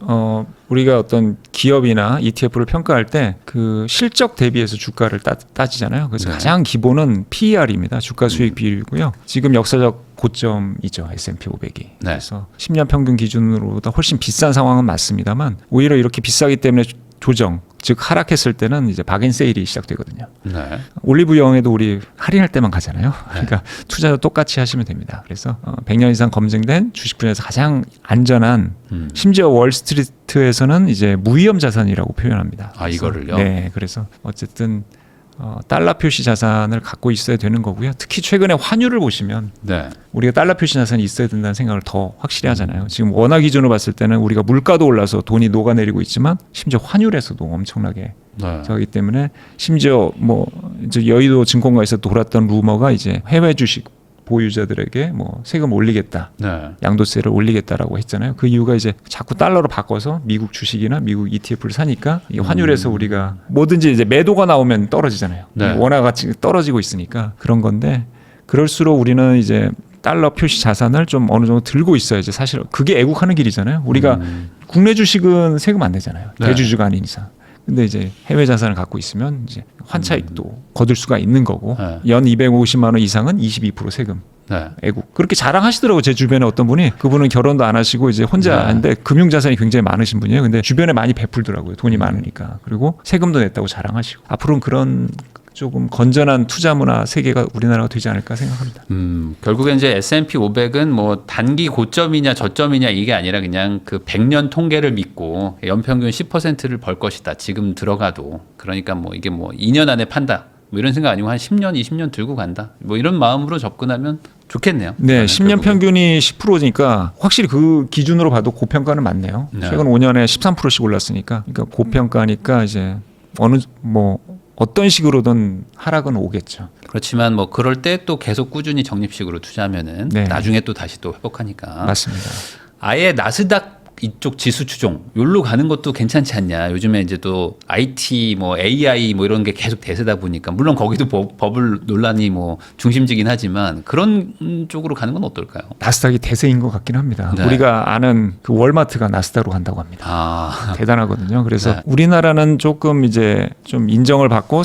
우리가 어떤 기업이나 ETF를 평가할 때 그 실적 대비해서 주가를 따지잖아요. 그래서 네. 가장 기본은 PER입니다. 주가 수익 비율이고요. 지금 역사적 고점이죠. S&P 500이. 네. 그래서 10년 평균 기준으로보다 훨씬 비싼 상황은 맞습니다만 오히려 이렇게 비싸기 때문에 조정, 즉 하락했을 때는 이제 박앤세일이 시작되거든요. 네. 올리브영에도 우리 할인할 때만 가잖아요. 그러니까 투자도 똑같이 하시면 됩니다. 그래서 100년 이상 검증된 주식 분야에서 가장 안전한 심지어 월스트리트에서는 이제 무위험 자산이라고 표현합니다. 아, 그래서 이거를요? 네, 그래서 어쨌든 달러 표시 자산을 갖고 있어야 되는 거고요. 특히 최근에 환율을 보시면 네. 우리가 달러 표시 자산이 있어야 된다는 생각을 더 확실히 하잖아요. 지금 원화 기준으로 봤을 때는 우리가 물가도 올라서 돈이 녹아내리고 있지만 심지어 환율에서도 엄청나게 네. 저기 때문에 심지어 뭐 이제 여의도 증권가에서 돌았던 루머가 이제 해외 주식 보유자들에게 뭐 세금 올리겠다. 네. 양도세를 올리겠다라고 했잖아요. 그 이유가 이제 자꾸 달러로 바꿔서 미국 주식이나 미국 ETF를 사니까 이 환율에서 우리가 뭐든지 이제 매도가 나오면 떨어지잖아요. 네. 원화 가치 떨어지고 있으니까 그런 건데 그럴수록 우리는 이제 달러 표시 자산을 좀 어느 정도 들고 있어야지 사실 그게 애국하는 길이잖아요. 우리가 국내 주식은 세금 안 내잖아요. 네. 대주주가 아닌 이상. 근데 이제 해외 자산을 갖고 있으면 이제 환차익도 거둘 수가 있는 거고 네. 연 250만 원 이상은 22% 세금. 네. 애국 그렇게 자랑하시더라고. 제 주변에 어떤 분이 그분은 결혼도 안 하시고 이제 혼자 하는데 금융자산이 굉장히 많으신 분이에요. 근데 주변에 많이 베풀더라고요. 돈이 많으니까. 그리고 세금도 냈다고 자랑하시고 앞으로는 그런 조금 건전한 투자 문화 세계가 우리나라가 되지 않을까 생각합니다. 결국엔 이제 S&P 500은 뭐 단기 고점이냐 저점이냐 이게 아니라 그냥 그 100년 통계를 믿고 연평균 10%를 벌 것이다. 지금 들어가도. 그러니까 뭐 이게 뭐 2년 안에 판다. 뭐 이런 생각 아니고 한 10년, 20년 들고 간다. 뭐 이런 마음으로 접근하면 좋겠네요. 네, 10년 결국엔. 평균이 10%니까 확실히 그 기준으로 봐도 고평가는 맞네요. 네. 최근 5년에 13%씩 올랐으니까 그러니까 고평가니까 이제 어느 뭐 어떤 식으로든 하락은 오겠죠. 그렇지만 뭐 그럴 때 또 계속 꾸준히 적립식으로 투자하면은 네. 나중에 또 다시 또 회복하니까. 맞습니다. 아예 나스닥 이쪽 지수 추종 여기로 가는 것도 괜찮지 않냐. 요즘에 이제 또 IT 뭐 AI 뭐 이런 게 계속 대세다 보니까 물론 거기도 버블 논란이 뭐 중심지긴 하지만 그런 쪽으로 가는 건 어떨까요? 나스닥이 대세인 것 같긴 합니다. 네. 우리가 아는 그 월마트가 나스닥으로 간다고 합니다. 아, 대단하거든요. 그래서 네. 우리나라는 조금 이제 좀 인정을 받고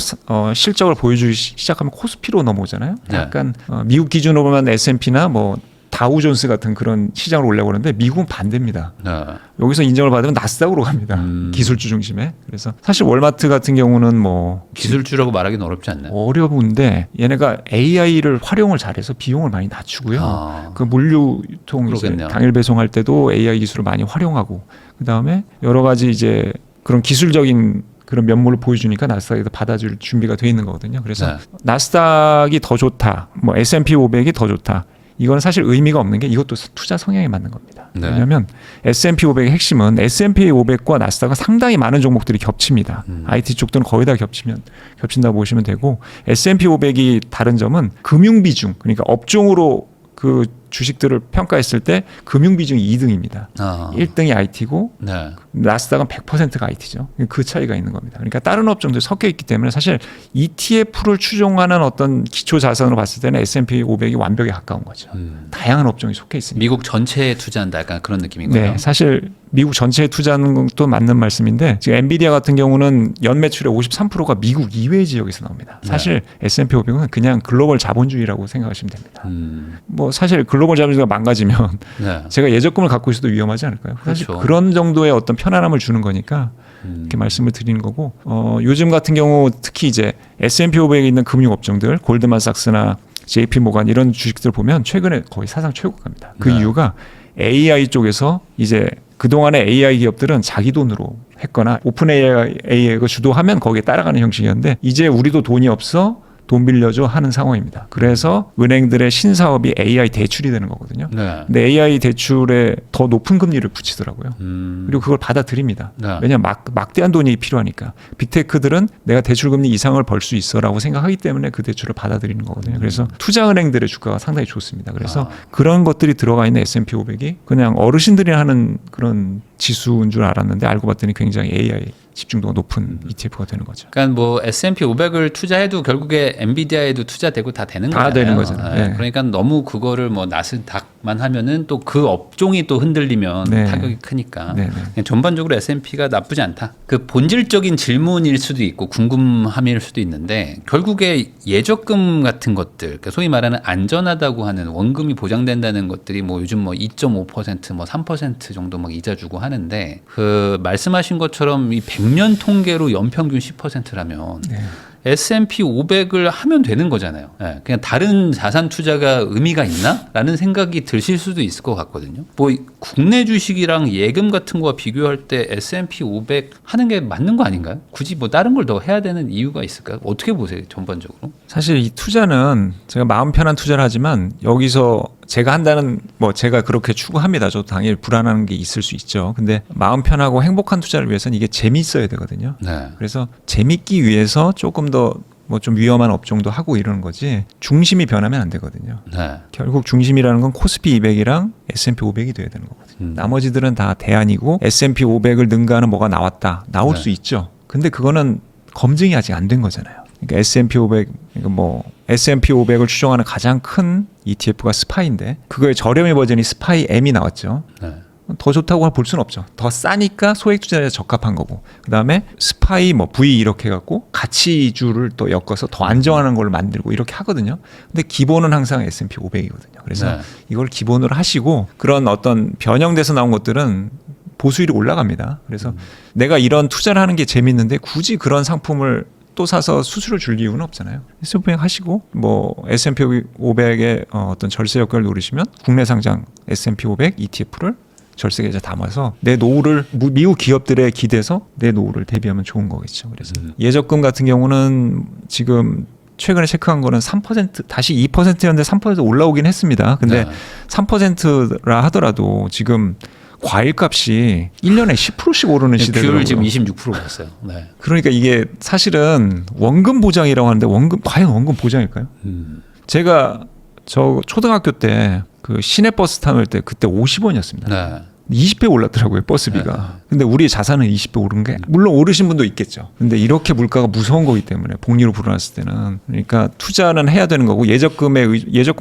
실적을 보여주기 시작하면 코스피로 넘어오잖아요. 네. 약간 미국 기준으로 보면 S&P나 뭐 다우존스 같은 그런 시장으로 올라오는데 미국은 반대입니다. 네. 여기서 인정을 받으면 나스닥으로 갑니다. 기술주 중심에. 그래서 사실 월마트 같은 경우는 뭐 기술주라고 말하기는 어렵지 않나요? 어려운데 얘네가 AI를 활용을 잘해서 비용을 많이 낮추고요. 아. 그 물류 유통 이제 그러겠네요. 당일 배송할 때도 AI 기술을 많이 활용하고 그다음에 여러 가지 이제 그런 기술적인 그런 면모를 보여주니까 나스닥에도 받아줄 준비가 돼 있는 거거든요. 그래서 네. 나스닥이 더 좋다. 뭐 S&P 500이 더 좋다. 이건 사실 의미가 없는 게 이것도 투자 성향에 맞는 겁니다. 네. 왜냐하면 S&P 500의 핵심은 S&P 500과 나스닥은 상당히 많은 종목들이 겹칩니다. IT 쪽들은 거의 다 겹친다고 보시면 되고 S&P 500이 다른 점은 금융 비중 그러니까 업종으로 그 주식들을 평가했을 때 금융 비중이 2등입니다. 아. 1등이 IT고 네. 나스닥은 100%가 IT죠. 그 차이가 있는 겁니다. 그러니까 다른 업종들이 섞여 있기 때문에 사실 ETF를 추종하는 어떤 기초 자산으로 봤을 때는 S&P 500이 완벽에 가까운 거죠. 다양한 업종이 속해 있습니다. 미국 전체에 투자한다 약간 그런 느낌인 거예요. 네, 사실 미국 전체에 투자하는 것도 맞는 말씀인데 지금 엔비디아 같은 경우는 연 매출의 53%가 미국 이외 지역에서 나옵니다. 사실 S&P 500은 그냥 글로벌 자본주의라고 생각하시면 됩니다. 뭐 사실 글로벌 자본주의가 망가지면 네. 제가 예적금을 갖고 있어도 위험하지 않을까요? 사실 그렇죠. 그런 정도의 어떤 편안함을 주는 거니까 이렇게 말씀을 드리는 거고 요즘 같은 경우 특히 이제 S&P 500에 있는 금융업종들 골드만삭스나 JP 모간 이런 주식들 보면 최근에 거의 사상 최고가입니다. 그 네. 이유가 AI 쪽에서 이제 그동안에 AI 기업들은 자기 돈으로 했거나 오픈 AI가 주도하면 거기에 따라가는 형식이었는데 이제 우리도 돈이 없어 돈 빌려줘 하는 상황입니다. 그래서 은행들의 신사업이 AI 대출이 되는 거거든요. 네. 근데 AI 대출에 더 높은 금리를 붙이더라고요. 그리고 그걸 받아들입니다. 네. 왜냐하면 막대한 돈이 필요하니까. 빅테크들은 내가 대출금리 이상을 벌 수 있어라고 생각하기 때문에 그 대출을 받아들이는 거거든요. 그래서 투자은행들의 주가가 상당히 좋습니다. 그래서 그런 것들이 들어가 있는 S&P 500이 그냥 어르신들이 하는 그런 지수인 줄 알았는데 알고 봤더니 굉장히 AI 집중도가 높은 ETF가 되는 거죠. 그러니까 뭐 S&P 500을 투자해도 결국에 엔비디아에도 투자되고 다 되는 다 거잖아요. 되는 거잖아요. 네. 네. 그러니까 너무 그거를 뭐 나스닥만 하면은 또 그 업종이 또 흔들리면 네. 타격이 크니까 네, 네. 그냥 전반적으로 S&P가 나쁘지 않다. 그 본질적인 질문일 수도 있고 궁금함일 수도 있는데 결국에 예적금 같은 것들, 그러니까 소위 말하는 안전하다고 하는 원금이 보장된다는 것들이 뭐 요즘 뭐 2.5% 뭐 3% 정도 막 이자 주고 하는데 그 말씀하신 것처럼 이 100년 통계로 연평균 10%라면 네. S&P 500을 하면 되는 거잖아요. 네, 그냥 다른 자산 투자가 의미가 있나? 라는 생각이 드실 수도 있을 것 같거든요. 뭐 국내 주식이랑 예금 같은 거와 비교할 때 S&P 500 하는 게 맞는 거 아닌가요? 굳이 뭐 다른 걸 더 해야 되는 이유가 있을까요? 어떻게 보세요, 전반적으로? 사실 이 투자는 제가 마음 편한 투자를 하지만 여기서 제가 한다는 뭐 제가 그렇게 추구합니다. 저도 당연히 불안한 게 있을 수 있죠. 근데 마음 편하고 행복한 투자를 위해서는 이게 재미있어야 되거든요. 네. 그래서 재밌기 위해서 조금 더 뭐 좀 위험한 업종도 하고 이러는 거지 중심이 변하면 안 되거든요. 네. 결국 중심이라는 건 코스피 200이랑 S&P 500이 돼야 되는 거거든요. 나머지들은 다 대안이고 S&P 500을 능가하는 뭐가 나왔다. 나올 네. 수 있죠. 근데 그거는 검증이 아직 안 된 거잖아요. 그러니까 S&P 500 그러니까 뭐 S&P 500을 추종하는 가장 큰 ETF가 스파이인데 그거의 저렴이 버전이 스파이 M이 나왔죠. 네. 더 좋다고 볼 수는 없죠. 더 싸니까 소액 투자에 적합한 거고. 그다음에 스파이 뭐 V 이렇게 해갖고 가치주를 또 엮어서 더 안정하는 걸 만들고 이렇게 하거든요. 근데 기본은 항상 S&P 500이거든요. 그래서 네. 이걸 기본으로 하시고 그런 어떤 변형돼서 나온 것들은 보수율이 올라갑니다. 그래서 내가 이런 투자를 하는 게 재밌는데 굳이 그런 상품을 또 사서 수수료 줄 이유는 없잖아요. S&P 500 하시고 뭐 S&P 500의 어떤 절세 역할을 노리시면 국내 상장 S&P 500 ETF를 절세 계좌 담아서 내 노후를 미국 기업들에 기대서 내 노후를 대비하면 좋은 거겠죠. 그래서 예적금 같은 경우는 지금 최근에 체크한 거는 3% 다시 2%였는데 3% 올라오긴 했습니다. 근데 네. 3%라 하더라도 지금 과일값이 1년에 10%씩 오르는 시대더라고요. 귤 지금 26% 갔어요. 네. 그러니까 이게 사실은 원금 보장이라고 하는데 과연 원금 보장일까요? 제가 저 초등학교 때 그 시내버스 타는 때 그때 50원이었습니다. 네. 20배 올랐더라고요 버스비가. 근데 우리 자산은 20배 오른 게 물론 오르신 분도 있겠죠. 근데 이렇게 물가가 무서운 거기 때문에 복리로 불어났을 때는 그러니까 투자는 해야 되는 거고 예적금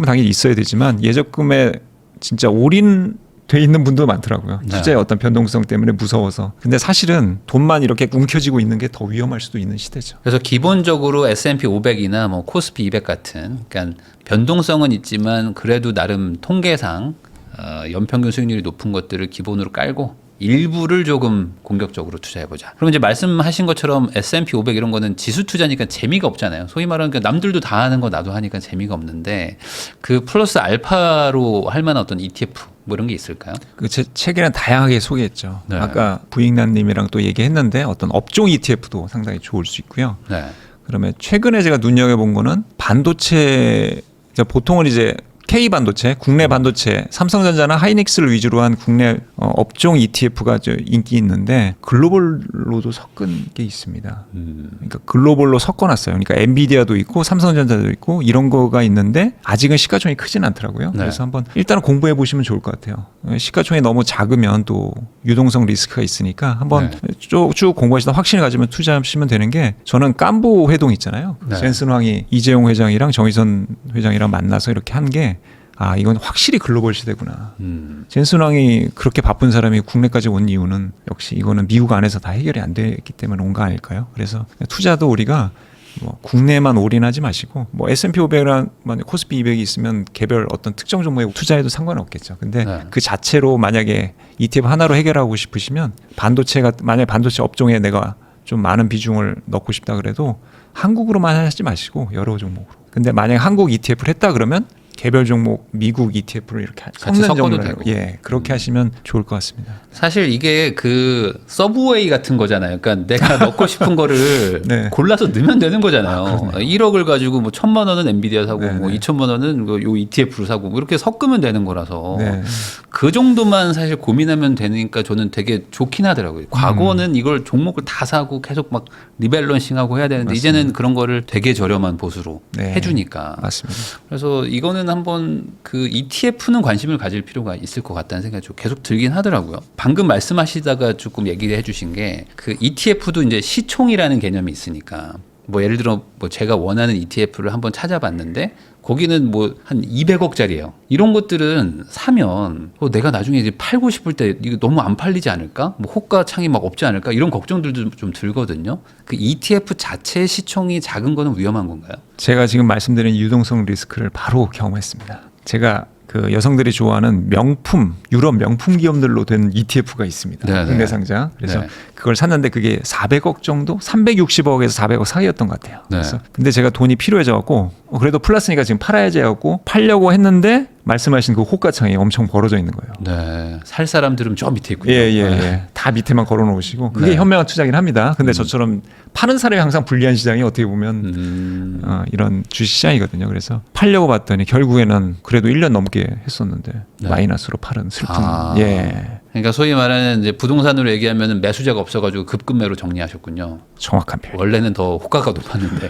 당연히 있어야 되지만 예적금에 진짜 올인돼 있는 분도 많더라고요. 네. 투자의 어떤 변동성 때문에 무서워서. 근데 사실은 돈만 이렇게 움켜쥐고 있는 게 더 위험할 수도 있는 시대죠. 그래서 기본적으로 S&P 500이나 뭐 코스피 200 같은 그러니까 변동성은 있지만 그래도 나름 통계상 연평균 수익률이 높은 것들을 기본으로 깔고 일부를 조금 공격적으로 투자해보자. 그럼 이제 말씀하신 것처럼 S&P 500 이런 거는 지수 투자니까 재미가 없잖아요. 소위 말하는 그러니까 남들도 다 하는 거 나도 하니까 재미가 없는데 그 플러스 알파로 할 만한 어떤 ETF 뭐 이런 게 있을까요? 그 제 책에는 다양하게 소개했죠. 네. 아까 부익난님이랑 또 얘기했는데 어떤 업종 ETF도 상당히 좋을 수 있고요. 네. 그러면 최근에 제가 눈여겨본 거는 반도체 보통은 이제 K반도체, 국내 반도체, 삼성전자나 하이닉스를 위주로 한 국내 업종 ETF가 인기 있는데 글로벌로도 섞은 게 있습니다. 그러니까 글로벌로 섞어놨어요. 그러니까 엔비디아도 있고 삼성전자도 있고 이런 거가 있는데 아직은 시가총이 크진 않더라고요. 네. 그래서 한번 일단 공부해 보시면 좋을 것 같아요. 시가총이 너무 작으면 또 유동성 리스크가 있으니까 한번 쭉 공부하시다 확신을 가지면 투자하시면 되는 게 저는 깜보 회동 있잖아요. 네. 젠슨황이 이재용 회장이랑 정의선 회장이랑 만나서 이렇게 한 게 이건 확실히 글로벌 시대구나. 젠슨왕이 그렇게 바쁜 사람이 국내까지 온 이유는 역시 이거는 미국 안에서 다 해결이 안 됐기 때문에 온 거 아닐까요? 그래서 투자도 우리가 뭐 국내만 올인하지 마시고 뭐 S&P 500이랑 코스피 200이 있으면 개별 어떤 특정 종목에 투자해도 상관없겠죠. 근데 네. 그 자체로 만약에 ETF 하나로 해결하고 싶으시면 만약에 반도체 업종에 내가 좀 많은 비중을 넣고 싶다 그래도 한국으로만 하지 마시고 여러 종목으로. 근데 만약에 한국 ETF를 했다 그러면 개별 종목 미국 ETF를 이렇게 같이 섞어도 종류를 되고. 예, 그렇게 하시면 좋을 것 같습니다. 사실 이게 그 서브웨이 같은 거잖아요. 그러니까 내가 넣고 싶은 거를 네. 골라서 넣으면 되는 거잖아요. 1억을 가지고 뭐 1,000만 원은 엔비디아 사고 네, 뭐 네. 2,000만 원은 요 ETF로 사고 뭐 이렇게 섞으면 되는 거라서 네. 그 정도만 사실 고민하면 되니까 저는 되게 좋긴 하더라고요. 과거는 이걸 종목을 다 사고 계속 막 리밸런싱하고 해야 되는데 맞습니다. 이제는 그런 거를 되게 저렴한 보수로 네. 해주니까. 맞습니다. 그래서 이거는 한번 그 ETF는 관심을 가질 필요가 있을 것 같다는 생각이 좀 계속 들긴 하더라고요. 방금 말씀하시다가 조금 얘기를 해주신 게 그 ETF도 이제 시총이라는 개념이 있으니까 뭐 예를 들어 뭐 제가 원하는 ETF를 한번 찾아봤는데 거기는 뭐 한 200억짜리예요. 이런 것들은 사면 내가 나중에 이제 팔고 싶을 때 이거 너무 안 팔리지 않을까? 뭐 호가창이 막 없지 않을까? 이런 걱정들도 좀 들거든요. 그 ETF 자체의 시총이 작은 거는 위험한 건가요? 제가 지금 말씀드린 유동성 리스크를 바로 경험했습니다. 제가 그 여성들이 좋아하는 명품 유럽 명품 기업들로 된 ETF가 있습니다. 네네. 국내상장. 그래서 네. 그걸 샀는데 그게 400억 정도, 360억에서 400억 사이였던 것 같아요. 네. 그래서 근데 제가 돈이 필요해져 갖고 그래도 플러스니까 지금 팔아야지 하고 팔려고 했는데 말씀하신 그 호가창이 엄청 벌어져 있는 거예요. 네. 살 사람들은 저 밑에 있군요. 예, 예, 네. 예. 다 밑에만 걸어 놓으시고 그게 네. 현명한 투자긴 합니다. 근데 저처럼 파는 사람이 항상 불리한 시장이 어떻게 보면 이런 주식 시장이거든요. 그래서 팔려고 봤더니 결국에는 그래도 1년 넘게 했었는데 네. 마이너스로 팔은 슬픈. 아. 예. 그러니까 소위 말하는 이제 부동산으로 얘기하면 매수자가 없어가지고 급급매로 정리하셨군요. 정확한 표현. 원래는 더 호가가 높았는데.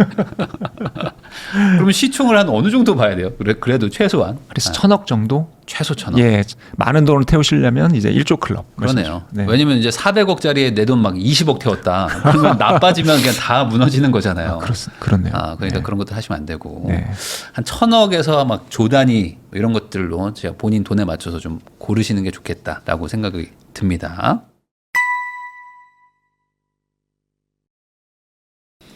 그러면 시총을 한 어느 정도 봐야 돼요? 그래도 최소한. 그래서 1,000억 정도? 최소 1,000억. 예. 많은 돈을 태우시려면 이제 1조 클럽. 그러네요. 네. 왜냐면 이제 400억짜리에 내 돈 막 20억 태웠다. 그러면 나빠지면 그냥 다 무너지는 거잖아요. 그렇네요. 그러니까 네. 그런 것도 하시면 안 되고. 네. 한 1,000억에서 막 조단위 이런 것들로 제가 본인 돈에 맞춰서 좀 고르시는 게 좋겠다라고 생각이 듭니다.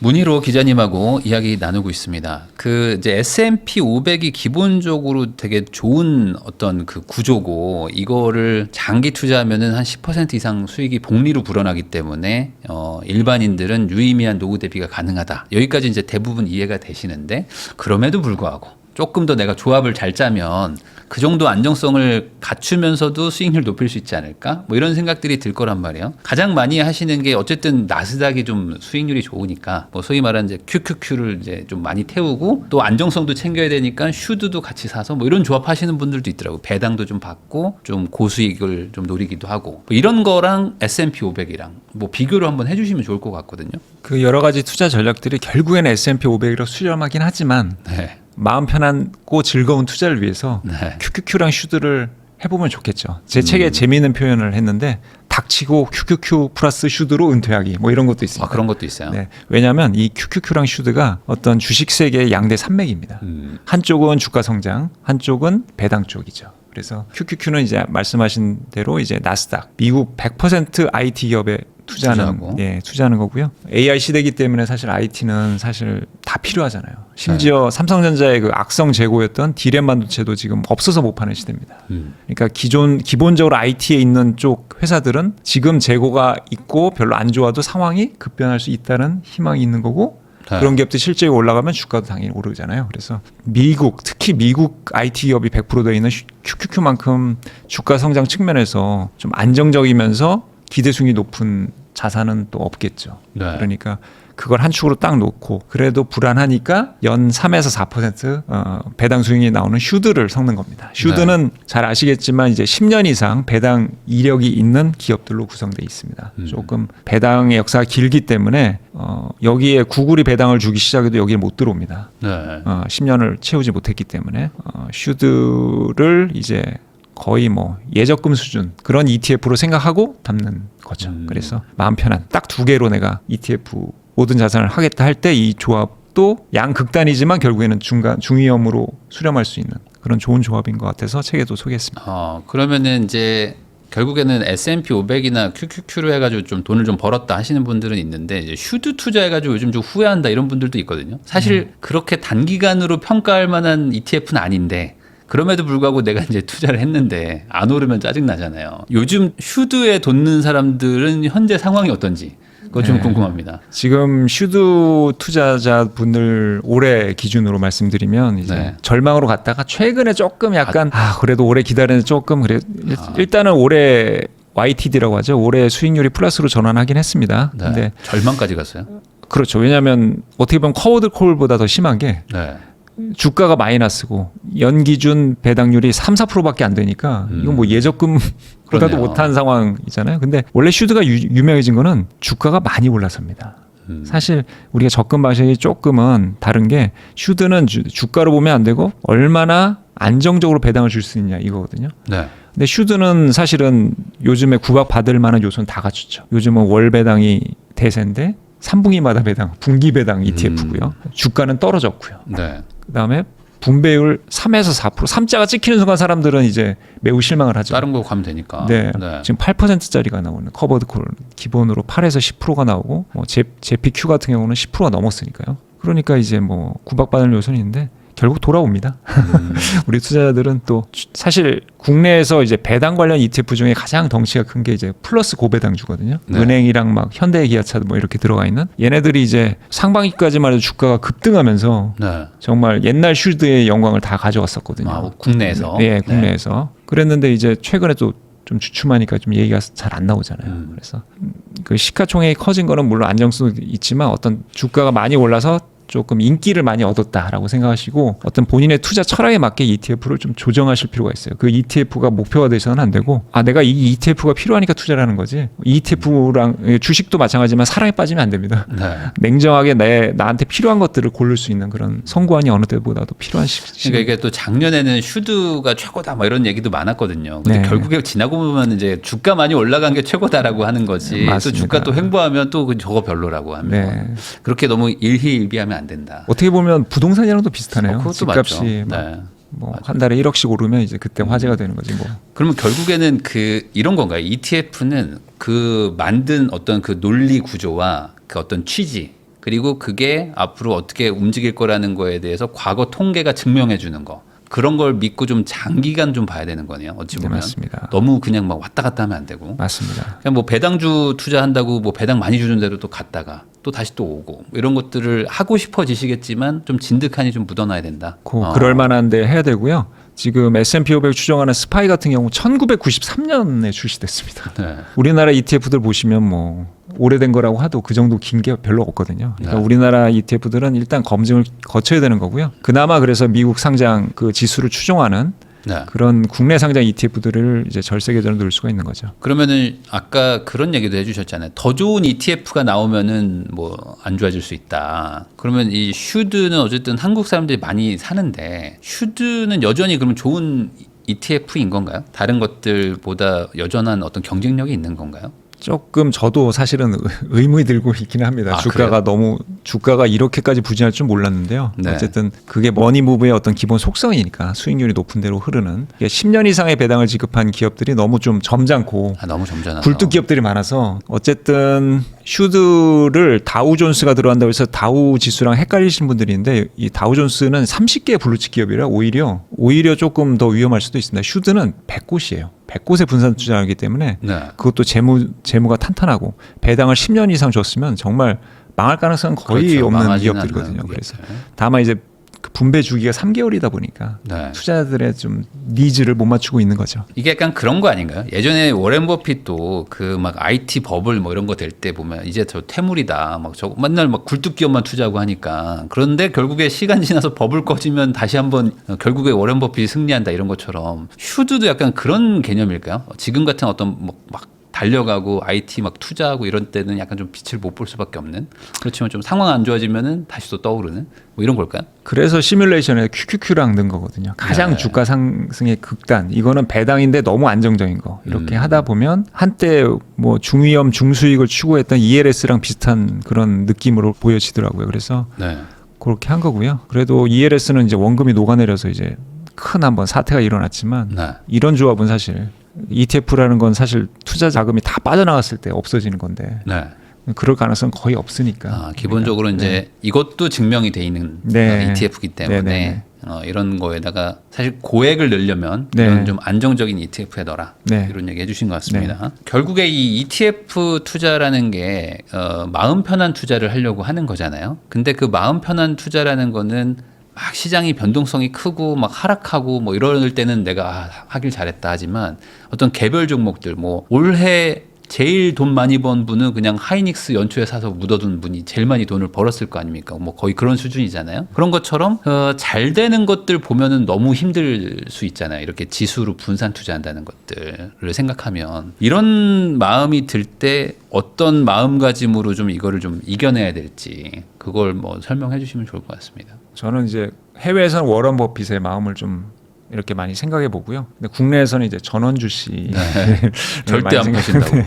문희로 기자님하고 이야기 나누고 있습니다. 그 이제 S&P 500이 기본적으로 되게 좋은 어떤 그 구조고 이거를 장기 투자하면은 한 10% 이상 수익이 복리로 불어나기 때문에 일반인들은 유의미한 노후 대비가 가능하다. 여기까지 이제 대부분 이해가 되시는데 그럼에도 불구하고 조금 더 내가 조합을 잘 짜면 그 정도 안정성을 갖추면서도 수익률 높일 수 있지 않을까? 뭐 이런 생각들이 들 거란 말이에요. 가장 많이 하시는 게 어쨌든 나스닥이 좀 수익률이 좋으니까 뭐 소위 말하는 이제 QQQ를 이제 좀 많이 태우고 또 안정성도 챙겨야 되니까 슈드도 같이 사서 뭐 이런 조합 하시는 분들도 있더라고. 배당도 좀 받고 좀 고수익을 좀 노리기도 하고 뭐 이런 거랑 S&P 500이랑 뭐 비교를 한번 해주시면 좋을 것 같거든요. 그 여러 가지 투자 전략들이 결국에는 S&P 500으로 수렴하긴 하지만 네. 마음 편하고 즐거운 투자를 위해서 네. QQQ랑 슈드를 해보면 좋겠죠. 제 책에 재미있는 표현을 했는데 닥치고 QQQ 플러스 슈드로 은퇴하기 뭐 이런 것도 있습니다. 그런 것도 있어요. 네. 왜냐하면 이 QQQ랑 슈드가 어떤 주식 세계의 양대 산맥입니다. 한쪽은 주가 성장, 한쪽은 배당 쪽이죠. 그래서 QQQ는 이제 말씀하신 대로 이제 나스닥, 미국 100% IT 기업에 투자하는 거고요. AI 시대이기 때문에 사실 IT는 사실 다 필요하잖아요. 심지어 삼성전자의 그 악성 재고였던 D램 반도체도 지금 없어서 못 파는 시대입니다. 그러니까 기본적으로 IT에 있는 쪽 회사들은 지금 재고가 있고 별로 안 좋아도 상황이 급변할 수 있다는 희망이 있는 거고 그런 기업들이 실제로 올라가면 주가도 당연히 오르잖아요. 그래서 특히 미국 IT 기업이 100% 되어 있는 QQQ만큼 주가 성장 측면에서 좀 안정적이면서 기대수익이 높은 자산은 또 없겠죠. 네. 그러니까 그걸 한 축으로 딱 놓고 그래도 불안하니까 연 3에서 4% 배당 수익이 나오는 슈드를 섞는 겁니다. 슈드는 잘 아시겠지만 이제 10년 이상 배당 이력이 있는 기업들로 구성되어 있습니다. 조금 배당의 역사가 길기 때문에 여기에 구글이 배당을 주기 시작해도 여기에 못 들어옵니다. 네. 10년을 채우지 못했기 때문에 슈드를 이제 거의 뭐 예적금 수준 그런 ETF로 생각하고 담는 거죠. 그래서 마음 편한 딱 2개로 내가 ETF 모든 자산을 하겠다 할 때 이 조합도 양극단이지만 결국에는 중위험으로 수렴할 수 있는 그런 좋은 조합인 것 같아서 책에도 소개했습니다. 그러면은 이제 결국에는 S&P 500이나 QQQ로 해가지고 좀 돈을 좀 벌었다 하시는 분들은 있는데 이제 슈드 투자해가지고 요즘 좀 후회한다 이런 분들도 있거든요. 사실 그렇게 단기간으로 평가할 만한 ETF는 아닌데 그럼에도 불구하고 내가 이제 투자를 했는데 안 오르면 짜증 나잖아요. 요즘 슈드에 돋는 사람들은 현재 상황이 어떤지 그거 좀 네. 궁금합니다. 지금 슈드 투자자분들 올해 기준으로 말씀드리면 이제 네. 절망으로 갔다가 최근에 조금 약간 그래도 오래 기다리는 조금 그래 일단은 올해 YTD라고 하죠. 올해 수익률이 플러스로 전환하긴 했습니다. 네. 근데 절망까지 갔어요. 그렇죠. 왜냐하면 어떻게 보면 커워드 콜보다 더 심한 게 네. 주가가 마이너스고 연기준 배당률이 3, 4%밖에 안 되니까 이건 뭐 예적금보다도 그러네요. 못한 상황이잖아요. 근데 원래 슈드가 유명해진 거는 주가가 많이 올라서입니다. 사실 우리가 접근 방식이 조금은 다른 게 슈드는 주가로 보면 안 되고 얼마나 안정적으로 배당을 줄 수 있냐 이거거든요. 네. 근데 슈드는 사실은 요즘에 구박받을 만한 요소는 다 갖췄죠. 요즘은 월 배당이 대세인데 3분기마다 배당, 분기 배당 ETF고요. 주가는 떨어졌고요. 네. 그다음에 분배율 3에서 4%, 3자가 찍히는 순간 사람들은 이제 매우 실망을 하죠. 다른 거 가면 되니까. 네. 지금 8%짜리가 나오는 커버드 콜 기본으로 8에서 10%가 나오고 뭐 JPQ 같은 경우는 10%가 넘었으니까요. 그러니까 이제 뭐 구박받을 요소는 있는데 결국 돌아옵니다. 우리 투자자들은 또 사실 국내에서 이제 배당 관련 ETF 중에 가장 덩치가 큰 게 이제 플러스 고배당주거든요. 네. 은행이랑 막 현대기아차 뭐 이렇게 들어가 있는 얘네들이 이제 상반기까지만 해도 주가가 급등하면서 네. 정말 옛날 슈드의 영광을 다 가져갔었거든요. 아, 국내에서. 네, 국내에서. 그랬는데 이제 최근에 또 좀 주춤하니까 좀 얘기가 잘 안 나오잖아요. 그래서 그 시가총액이 커진 거는 물론 안정성도 있지만 어떤 주가가 많이 올라서 조금 인기를 많이 얻었다라고 생각하시고 어떤 본인의 투자 철학에 맞게 ETF를 좀 조정하실 필요가 있어요. 그 ETF가 목표가 되서는 안 되고 내가 이 ETF가 필요하니까 투자를 하는 거지. ETF랑 주식도 마찬가지지만 사랑에 빠지면 안 됩니다. 네. 냉정하게 나한테 필요한 것들을 고를 수 있는 그런 선구안이 어느 때보다도 필요한 시기. 그러니까 이게 또 작년에는 슈드가 최고다 뭐 이런 얘기도 많았거든요. 근데 네. 결국에 지나고 보면 이제 주가 많이 올라간 게 최고다라고 하는 거지. 또 맞습니다. 주가 또 횡보하면 또 저거 별로라고 하면 네. 그렇게 너무 일희일비하면 안 된다. 어떻게 보면 부동산이랑도 비슷하네요. 그것도 집값이 맞죠. 네. 뭐 한 달에 1억씩 오르면 이제 그때 화제가 되는 거지 뭐. 그러면 결국에는 그 이런 건가요? ETF는 그 만든 어떤 그 논리 구조와 그 어떤 취지 그리고 그게 앞으로 어떻게 움직일 거라는 거에 대해서 과거 통계가 증명해 주는 거. 그런 걸 믿고 좀 장기간 좀 봐야 되는 거네요. 어찌 네, 보면 맞습니다. 너무 그냥 막 왔다 갔다 하면 안 되고. 맞습니다. 그냥 뭐 배당주 투자한다고 뭐 배당 많이 주는 대로 또 갔다가 또 다시 또 오고 이런 것들을 하고 싶어지시겠지만 좀 진득하니 좀 묻어놔야 된다. 그럴 만한데 해야 되고요. 지금 S&P 500 추정하는 스파이 같은 경우 1993년에 출시됐습니다. 네. 우리나라 ETF들 보시면 뭐 오래된 거라고 하도 그 정도 긴 게 별로 없거든요. 그러니까 네. 우리나라 ETF들은 일단 검증을 거쳐야 되는 거고요. 그나마 그래서 미국 상장 그 지수를 추종하는 네. 그런 국내 상장 ETF들을 이제 절세 계좌로 넣을 수가 있는 거죠. 그러면은 아까 그런 얘기도 해주셨잖아요. 더 좋은 ETF가 나오면은 뭐 안 좋아질 수 있다. 그러면 이 슈드는 어쨌든 한국 사람들이 많이 사는데 슈드는 여전히 그러면 좋은 ETF인 건가요? 다른 것들보다 여전한 어떤 경쟁력이 있는 건가요? 조금 저도 사실은 의문이 들고 있기는 합니다. 주가가 이렇게까지 부진할 줄 몰랐는데요. 네. 어쨌든 그게 머니무브의 어떤 기본 속성이니까 수익률이 높은 대로 흐르는 10년 이상의 배당을 지급한 기업들이 너무 좀 점잖고 너무 점잖아서. 굴뚝 기업들이 많아서 어쨌든 슈드를 다우존스가 들어간다고 해서 다우 지수랑 헷갈리시는 분들이 있는데 이 다우존스는 30개의 블루칩 기업이라 오히려 조금 더 위험할 수도 있습니다. 슈드는 100곳이에요. 100곳에 분산 투자하기 때문에 네. 그것도 재무가 탄탄하고 배당을 10년 이상 줬으면 정말 망할 가능성은 거의 그렇죠. 없는 망하지는 기업들이거든요. 않는 그래서 기업들. 다만 이제 그 분배 주기가 3개월이다 보니까 네. 투자자들의 좀 니즈를 못 맞추고 있는 거죠. 이게 약간 그런 거 아닌가요? 예전에 워렌 버핏도 그 막 IT 버블 뭐 이런 거 될 때 보면 이제 저 퇴물이다. 막 저 맨날 막 굴뚝 기업만 투자하고 하니까 그런데 결국에 시간 지나서 버블 꺼지면 다시 한번 결국에 워렌 버핏이 승리한다 이런 것처럼 슈드도 약간 그런 개념일까요? 지금 같은 어떤 막 달려가고 IT 막 투자하고 이런 때는 약간 좀 빛을 못 볼 수밖에 없는 그렇지만 좀 상황 안 좋아지면은 다시 또 떠오르는 뭐 이런 걸까요? 그래서 시뮬레이션에 QQQ랑 넣은 거거든요. 가장 네. 주가 상승의 극단. 이거는 배당인데 너무 안정적인 거. 이렇게 하다 보면 한때 뭐 중위험 중수익을 추구했던 ELS랑 비슷한 그런 느낌으로 보여지더라고요. 그래서 네. 그렇게 한 거고요. 그래도 ELS는 이제 원금이 녹아내려서 이제 큰 한번 사태가 일어났지만 네. 이런 조합은 사실 ETF라는 건 사실 투자 자금이 다 빠져나갔을 때 없어지는 건데 네. 그럴 가능성은 거의 없으니까. 기본적으로 그러니까, 이제 이것도 증명이 돼 있는 네. ETF이기 때문에 네. 이런 거에다가 사실 고액을 넣으려면 네. 이런 좀 안정적인 ETF에 넣어라. 네. 이런 얘기 해주신 것 같습니다. 결국에 이 ETF 투자라는 게 마음 편한 투자를 하려고 하는 거잖아요. 근데 그 마음 편한 투자라는 거는 막 시장이 변동성이 크고 막 하락하고 뭐 이럴 때는 내가 하길 잘했다 하지만 어떤 개별 종목들 뭐 올해 제일 돈 많이 번 분은 그냥 하이닉스 연초에 사서 묻어둔 분이 제일 많이 돈을 벌었을 거 아닙니까? 뭐 거의 그런 수준이잖아요. 그런 것처럼 잘 되는 것들 보면은 너무 힘들 수 있잖아요. 이렇게 지수로 분산 투자한다는 것들을 생각하면 이런 마음이 들 때 어떤 마음가짐으로 좀 이거를 좀 이겨내야 될지 그걸 뭐 설명해 주시면 좋을 것 같습니다. 저는 이제 해외에서는 워런 버핏의 마음을 좀 이렇게 많이 생각해 보고요. 근데 국내에서는 이제 전원주 씨 절대 안 파신다고.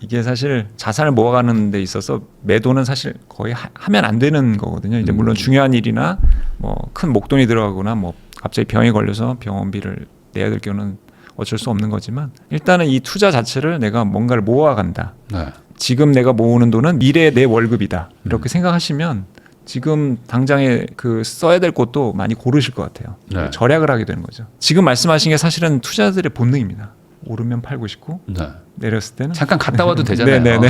이게 사실 자산을 모아가는 데 있어서 매도는 사실 거의 하면 안 되는 거거든요. 이제 물론 중요한 일이나 뭐 큰 목돈이 들어가거나 뭐 갑자기 병에 걸려서 병원비를 내야 될 경우는 어쩔 수 없는 거지만 일단은 이 투자 자체를 내가 뭔가를 모아간다. 네. 지금 내가 모으는 돈은 미래의 내 월급이다. 이렇게 생각하시면 지금 당장에 그 써야 될 것도 많이 고르실 것 같아요. 네. 절약을 하게 되는 거죠. 지금 말씀하신 게 사실은 투자들의 본능입니다. 오르면 팔고 싶고 네. 내렸을 때는 잠깐 갔다 와도 되잖아요. 네네네.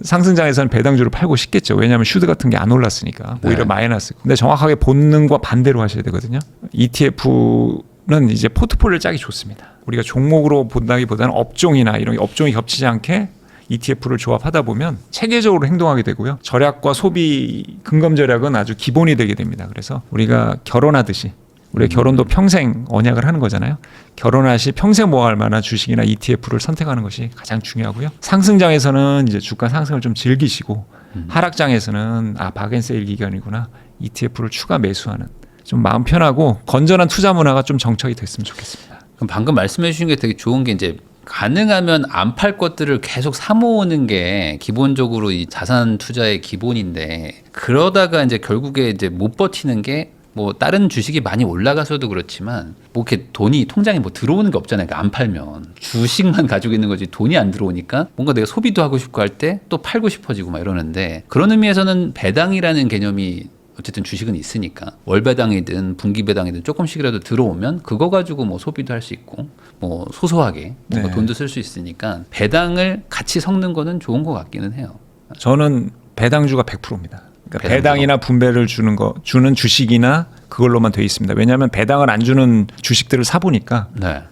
상승장에서는 배당주를 팔고 싶겠죠. 왜냐하면 슈드 같은 게 안 올랐으니까 오히려 네. 마이너스. 근데 정확하게 본능과 반대로 하셔야 되거든요. ETF는 이제 포트폴리오를 짜기 좋습니다. 우리가 종목으로 본다기보다는 업종이나 이런 업종이 겹치지 않게 ETF를 조합하다 보면 체계적으로 행동하게 되고요. 절약과 소비, 근검 절약은 아주 기본이 되게 됩니다. 그래서 우리가 결혼하듯이 우리의 결혼도 평생 언약을 하는 거잖아요. 결혼할 시 평생 모아할 만한 주식이나 ETF를 선택하는 것이 가장 중요하고요. 상승장에서는 이제 주가 상승을 좀 즐기시고 하락장에서는 바겐세일 기간이구나 ETF를 추가 매수하는 좀 마음 편하고 건전한 투자 문화가 좀 정착이 됐으면 좋겠습니다. 그럼 방금 말씀해 주신 게 되게 좋은 게 이제 가능하면 안 팔 것들을 계속 사모으는 게 기본적으로 이 자산 투자의 기본인데 그러다가 이제 결국에 이제 못 버티는 게 뭐 다른 주식이 많이 올라가서도 그렇지만 뭐 이렇게 돈이 통장에 뭐 들어오는 게 없잖아요. 그러니까 안 팔면 주식만 가지고 있는 거지 돈이 안 들어오니까 뭔가 내가 소비도 하고 싶고 할 때 또 팔고 싶어지고 막 이러는데 그런 의미에서는 배당이라는 개념이 어쨌든 주식은 있으니까 월배당이든 분기배당이든 조금씩이라도 들어오면 그거 가지고 뭐 소비도 할 수 있고 뭐 소소하게 뭔가 네. 돈도 쓸 수 있으니까 배당을 같이 섞는 거는 좋은 것 같기는 해요. 저는 배당주가 100%입니다. 그러니까 배당주가? 배당이나 분배를 주는 주식이나 그걸로만 돼 있습니다. 왜냐하면 배당을 안 주는 주식들을 사 보니까 네.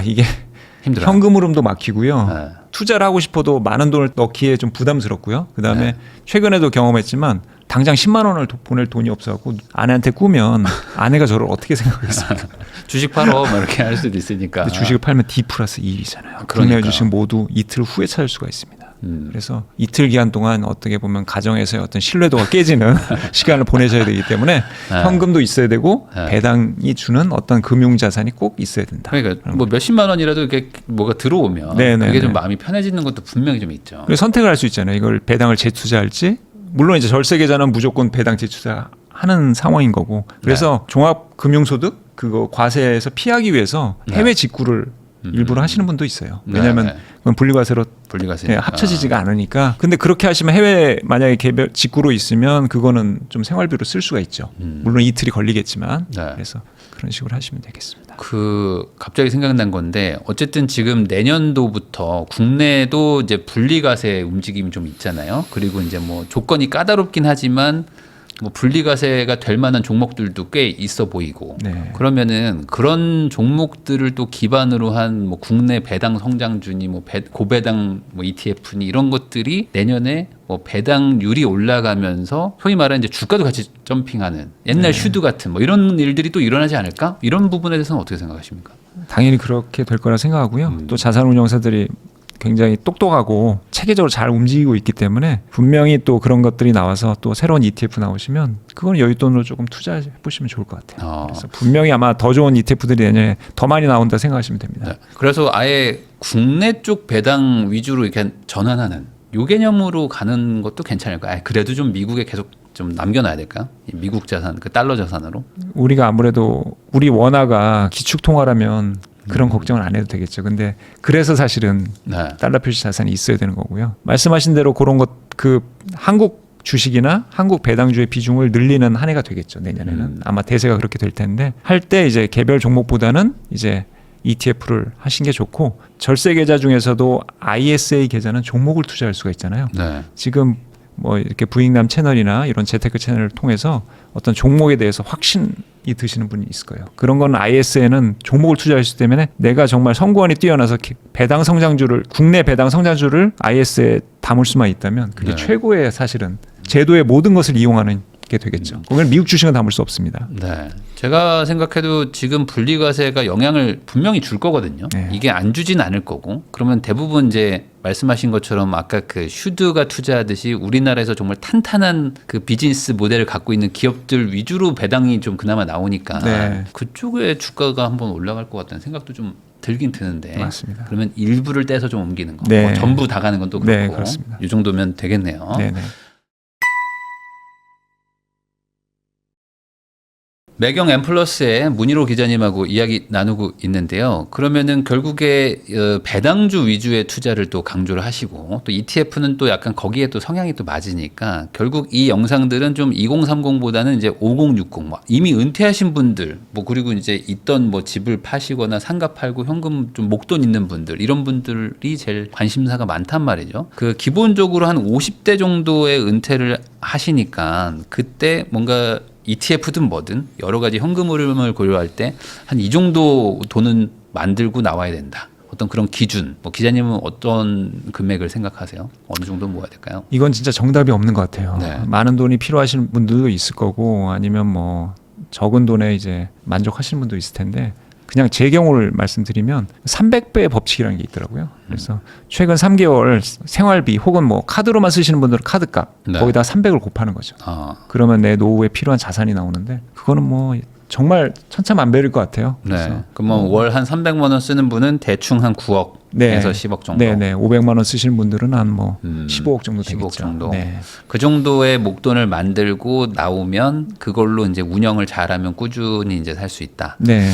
이게 힘들어요. 현금 흐름도 막히고요. 네. 투자를 하고 싶어도 많은 돈을 넣기에 좀 부담스럽고요. 그다음에 네. 최근에도 경험했지만 당장 10만 원을 보낼 돈이 없어갖고 아내한테 꾸면 아내가 저를 어떻게 생각하겠습니까? 주식 팔어 막 이렇게 할 수도 있으니까. 근데 주식을 팔면 D+1이잖아요. 그러니까. 국내 주식 모두 이틀 후에 찾을 수가 있습니다. 그래서 이틀 기간 동안 어떻게 보면 가정에서의 어떤 신뢰도가 깨지는 시간을 보내셔야 되기 때문에 네. 현금도 있어야 되고 네. 배당이 주는 어떤 금융자산이 꼭 있어야 된다. 그러니까 뭐 몇십만 원이라도 이렇게 뭐가 들어오면 네네네. 그게 좀 마음이 편해지는 것도 분명히 좀 있죠. 그래서 선택을 할 수 있잖아요. 이걸 배당을 재투자할지 물론 이제 절세 계좌는 무조건 배당 재투자하는 상황인 거고 그래서 종합금융소득 그거 과세에서 피하기 위해서 해외 직구를 일부러 하시는 분도 있어요. 왜냐하면 네. 그건 분리과세로 분리과세니까. 합쳐지지가 않으니까. 근데 그렇게 하시면 해외 만약에 개별 직구로 있으면 그거는 좀 생활비로 쓸 수가 있죠. 물론 이틀이 걸리겠지만 네. 그래서 그런 식으로 하시면 되겠습니다. 갑자기 생각난 건데 어쨌든 지금 내년도부터 국내도 이제 분리과세 움직임이 좀 있잖아요. 그리고 이제 뭐 조건이 까다롭긴 하지만 뭐 분리과세가 될 만한 종목들도 꽤 있어 보이고 네. 그러면은 그런 종목들을 또 기반으로 한 뭐 국내 배당 성장주니 뭐 고배당 뭐 ETF니 이런 것들이 내년에 뭐 배당률이 올라가면서 소위 말하는 이제 주가도 같이 점핑하는 옛날 슈드 같은 뭐 이런 일들이 또 일어나지 않을까? 이런 부분에 대해서는 어떻게 생각하십니까? 당연히 그렇게 될 거라 생각하고요. 또 자산운용사들이 굉장히 똑똑하고 체계적으로 잘 움직이고 있기 때문에 분명히 또 그런 것들이 나와서 또 새로운 ETF 나오시면 그건 여윳돈으로 조금 투자해 보시면 좋을 것 같아요. 그래서 분명히 아마 더 좋은 ETF들이 내년에 더 많이 나온다 생각하시면 됩니다. 네. 그래서 아예 국내 쪽 배당 위주로 이렇게 전환하는 요 개념으로 가는 것도 괜찮을까요? 그래도 좀 미국에 계속 좀 남겨놔야 될까? 미국 자산, 그 달러 자산으로? 우리가 아무래도 우리 원화가 기축통화라면 그런 걱정은 안 해도 되겠죠. 근데 그래서 사실은 네. 달러 표시 자산이 있어야 되는 거고요. 말씀하신 대로 그런 것 그 한국 주식이나 한국 배당주의 비중을 늘리는 한 해가 되겠죠. 내년에는 아마 대세가 그렇게 될 텐데 할 때 이제 개별 종목보다는 이제 ETF를 하신 게 좋고 절세 계좌 중에서도 ISA 계좌는 종목을 투자할 수가 있잖아요. 네. 지금 뭐 이렇게 부익남 채널이나 이런 재테크 채널을 통해서 어떤 종목에 대해서 확신이 드시는 분이 있을 거예요. 그런 건 IS에는 종목을 투자할 수 때문에 내가 정말 선구안이 뛰어나서 배당 성장주를 국내 배당 성장주를 IS에 담을 수만 있다면 그게 네. 최고의 사실은 제도의 모든 것을 이용하는 게 되겠죠. 거기는 미국 주식은 담을 수 없습니다. 네. 제가 생각해도 지금 분리과세가 영향을 분명히 줄 거거든요. 네. 이게 안 주진 않을 거고. 그러면 대부분 이제 말씀하신 것처럼 아까 그 슈드가 투자하듯이 우리나라에서 정말 탄탄한 그 비즈니스 모델을 갖고 있는 기업들 위주로 배당이 좀 그나마 나오니까 네. 그쪽에 주가가 한번 올라갈 것 같다는 생각도 좀 들긴 드는데. 맞습니다. 그러면 일부를 떼서 좀 옮기는 거. 네. 뭐 전부 다 가는 건 또 그렇고. 네, 그렇습니다. 이 정도면 되겠네요. 네네. 매경 엠플러스의 문희로 기자님하고 이야기 나누고 있는데요. 그러면은 결국에 배당주 위주의 투자를 또 강조를 하시고 또 ETF는 또 약간 거기에 또 성향이 또 맞으니까 결국 이 영상들은 좀 2030보다는 이제 5060 뭐 이미 은퇴하신 분들 뭐 그리고 이제 있던 뭐 집을 파시거나 상가 팔고 현금 좀 목돈 있는 분들 이런 분들이 제일 관심사가 많단 말이죠. 그 기본적으로 한 50대 정도의 은퇴를 하시니까 그때 뭔가 ETF든 뭐든 여러 가지 현금 흐름을 고려할 때 한 이 정도 돈은 만들고 나와야 된다. 어떤 그런 기준. 뭐 기자님은 어떤 금액을 생각하세요? 어느 정도 모아야 될까요? 이건 진짜 정답이 없는 것 같아요. 네. 많은 돈이 필요하신 분들도 있을 거고 아니면 뭐 적은 돈에 이제 만족하시는 분도 있을 텐데 그냥 제 경우를 말씀드리면 300배의 법칙이라는 게 있더라고요. 그래서 최근 3개월 생활비 혹은 뭐 카드로만 쓰시는 분들은 카드값 네. 거기다 300을 곱하는 거죠. 아, 그러면 내 노후에 필요한 자산이 나오는데 그거는 뭐 정말 천차만별일 것 같아요. 네. 그러면 월 한 300만 원 쓰는 분은 대충 한 9억에서 네. 10억 정도. 네네 500만 원 쓰시는 분들은 한 뭐 15억 정도 15억 되겠죠. 정도. 네. 그 정도의 목돈을 만들고 나오면 그걸로 이제 운영을 잘하면 꾸준히 이제 살 수 있다. 네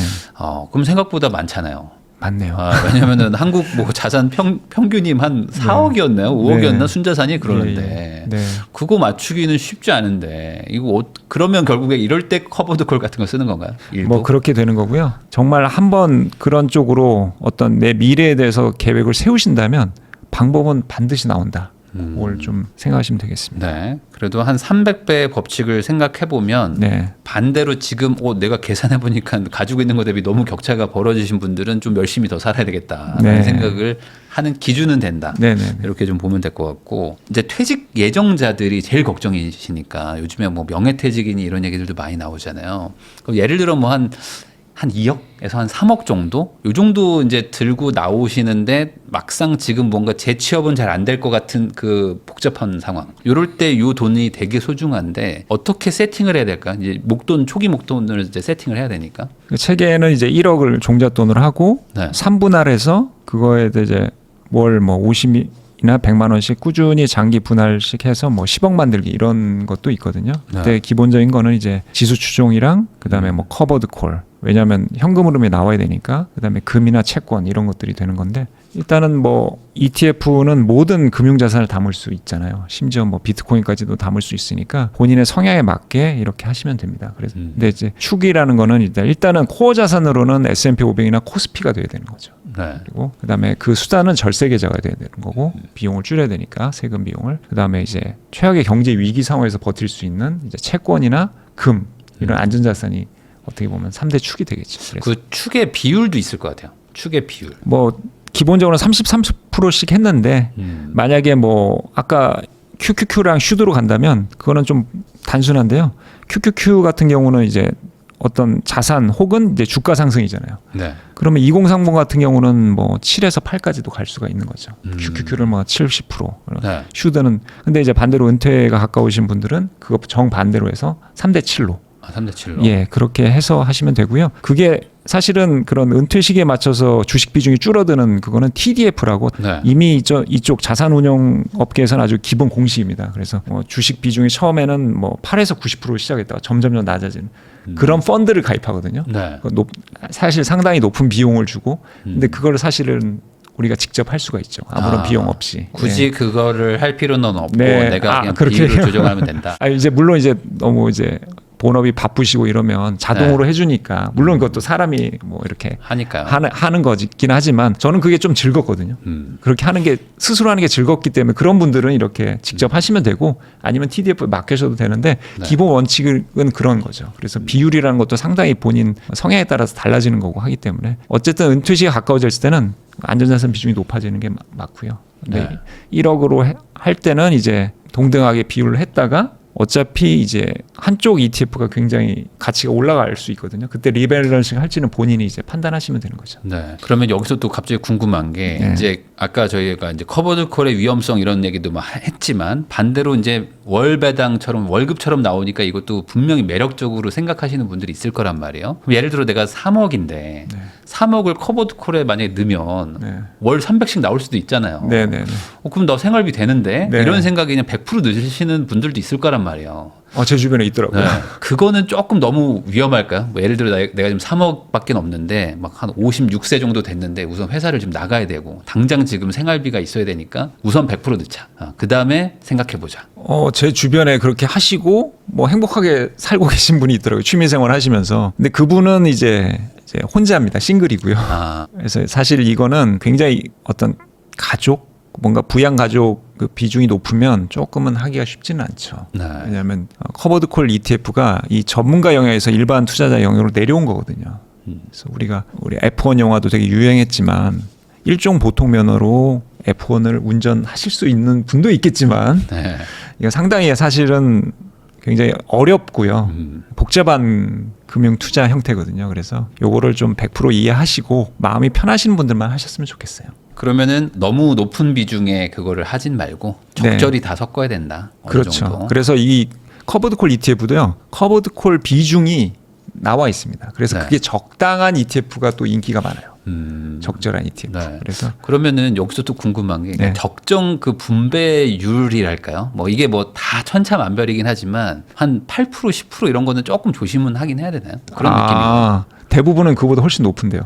그럼 생각보다 많잖아요. 맞네요. 왜냐면은 한국 뭐 자산 평균이 한 4억이었나요? 5억이었나? 네. 순자산이 그러는데 예, 예. 네. 그거 맞추기는 쉽지 않은데 이거 그러면 결국에 이럴 때 커버드 콜 같은 거 쓰는 건가요? 일부? 뭐 그렇게 되는 거고요. 정말 한번 그런 쪽으로 어떤 내 미래에 대해서 계획을 세우신다면 방법은 반드시 나온다. 그걸 좀 생각하시면 되겠습니다. 네. 그래도 한 300배의 법칙을 생각해 보면 네. 반대로 지금 내가 계산해 보니까 가지고 있는 것 대비 너무 격차가 벌어지신 분들은 좀 열심히 더 살아야 되겠다라는 네. 생각을 하는 기준은 된다. 네네. 이렇게 좀 보면 될 것 같고 이제 퇴직 예정자들이 제일 걱정이시니까 요즘에 뭐 명예퇴직이니 이런 얘기들도 많이 나오잖아요. 그럼 예를 들어 뭐 한 2억에서 한 3억 정도? 요 정도 이제 들고 나오시는데 막상 지금 뭔가 재취업은 잘 안 될 것 같은 그 복잡한 상황. 요럴 때 요 돈이 되게 소중한데 어떻게 세팅을 해야 될까? 이제 초기 목돈을 이제 세팅을 해야 되니까. 그 책에는 이제 1억을 종잣돈으로 하고 네. 3분할해서 그거에 이제 월 뭐 50이나 100만 원씩 꾸준히 장기 분할씩 해서 뭐 10억 만들기 이런 것도 있거든요. 근데 기본적인 거는 이제 지수 추종이랑 그다음에 뭐 커버드 콜. 왜냐하면 현금 흐름이 나와야 되니까 그다음에 금이나 채권 이런 것들이 되는 건데 일단은 뭐 ETF는 모든 금융자산을 담을 수 있잖아요. 심지어 뭐 비트코인까지도 담을 수 있으니까 본인의 성향에 맞게 이렇게 하시면 됩니다. 그래서 근데 이제 축이라는 거는 일단은 코어 자산으로는 S&P 500이나 코스피가 돼야 되는 거죠. 네. 그리고 그다음에 그 수단은 절세 계좌가 돼야 되는 거고 비용을 줄여야 되니까 세금 비용을 그다음에 이제 최악의 경제 위기 상황에서 버틸 수 있는 이제 채권이나 금 이런 안전자산이 어떻게 보면 3대 축이 되겠죠. 그래서 그 축의 비율도 있을 것 같아요. 축의 비율. 뭐 기본적으로 30%씩 했는데 만약에 뭐 아까 QQQ랑 슈드로 간다면 그거는 좀 단순한데요. QQQ 같은 경우는 이제 어떤 자산 혹은 이제 주가 상승이잖아요. 네. 그러면 2030 같은 경우는 뭐 7에서 8까지도 갈 수가 있는 거죠. QQQ를 뭐 70%. 네. 슈드는 근데 이제 반대로 은퇴가 가까우신 분들은 그거 정반대로 해서 3대 7로 3대 7로. 예, 그렇게 해서 하시면 되고요. 그게 사실은 그런 은퇴 시기에 맞춰서 주식 비중이 줄어드는 그거는 TDF라고 네. 이미 이쪽 자산 운용 업계에서는 아주 기본 공식입니다. 그래서 뭐 주식 비중이 처음에는 뭐 8에서 90% 시작했다가 점점 낮아지는 그런 펀드를 가입하거든요. 네. 사실 상당히 높은 비용을 주고 근데 그걸 사실은 우리가 직접 할 수가 있죠. 아무런 비용 없이. 굳이 네. 그거를 할 필요는 없고 네. 내가 그냥 그렇게 비율을 해요. 조정하면 된다. 이제 물론 이제 너무 이제 본업이 바쁘시고 이러면 자동으로 해주니까 물론 그것도 사람이 뭐 이렇게 하니까요. 하는 거긴 하지만 저는 그게 좀 즐겁거든요. 그렇게 하는 게 스스로 하는 게 즐겁기 때문에 그런 분들은 이렇게 직접 하시면 되고 아니면 TDF에 맡기셔도 되는데 네. 기본 원칙은 그런 거죠. 그래서 비율이라는 것도 상당히 본인 성향에 따라서 달라지는 거고 하기 때문에 어쨌든 은퇴 시에 가까워졌을 때는 안전자산 비중이 높아지는 게 맞고요. 근데 네. 1억으로 할 때는 이제 동등하게 비율을 했다가 어차피 이제 한쪽 ETF가 굉장히 가치가 올라갈 수 있거든요. 그때 리밸런싱 할지는 본인이 이제 판단하시면 되는 거죠. 네. 그러면 여기서 또 갑자기 궁금한 게 네. 이제 아까 저희가 이제 커버드 콜의 위험성 이런 얘기도 막 했지만 반대로 이제 월 배당처럼 월급처럼 나오니까 이것도 분명히 매력적으로 생각하시는 분들이 있을 거란 말이에요. 그럼 예를 들어 내가 3억인데 3억을 커버드 콜에 만약에 넣으면 네. 월 300씩 나올 수도 있잖아요. 네네. 그럼 나 생활비 되는데 네. 이런 생각이 그냥 100% 넣으시는 분들도 있을 거란 말이에요. 제 주변에 있더라고요. 네. 그거는 조금 너무 위험할까요? 뭐 예를 들어 내가 지금 3억밖에 없는데 막 한 56세 정도 됐는데 우선 회사를 좀 나가야 되고 당장 지금 생활비가 있어야 되니까 우선 100% 넣자. 그 다음에 생각해보자. 제 주변에 그렇게 하시고 뭐 행복하게 살고 계신 분이 있더라고요. 취미생활 하시면서. 근데 그분은 이제 혼자입니다. 싱글이고요. 그래서 사실 이거는 굉장히 어떤 가족 뭔가 부양 가족 그 비중이 높으면 조금은 하기가 쉽지는 않죠. 네. 왜냐하면 커버드 콜 ETF가 이 전문가 영역에서 일반 투자자 영역으로 내려온 거거든요. 그래서 우리 F1 영화도 되게 유행했지만 일종 보통 면허로 F1을 운전하실 수 있는 분도 있겠지만 네. 이거 상당히 사실은 굉장히 어렵고요. 복잡한 금융 투자 형태거든요. 그래서 요거를 좀 100% 이해하시고 마음이 편하신 분들만 하셨으면 좋겠어요. 그러면은 너무 높은 비중에 그거를 하진 말고 적절히 다 섞어야 된다. 어느 그렇죠. 정도. 그래서 이 커버드 콜 ETF도요. 커버드 콜 비중이 나와 있습니다. 그래서 네. 그게 적당한 ETF가 또 인기가 많아요. 적절한 ETF. 네. 그래서 그러면은 여기서 또 궁금한 게 네. 적정 그 분배율이랄까요? 뭐 이게 뭐 다 천차만별이긴 하지만 한 8% 10% 이런 거는 조금 조심은 하긴 해야 되나요? 그런 느낌이에요. 대부분은 그보다 훨씬 높은데요.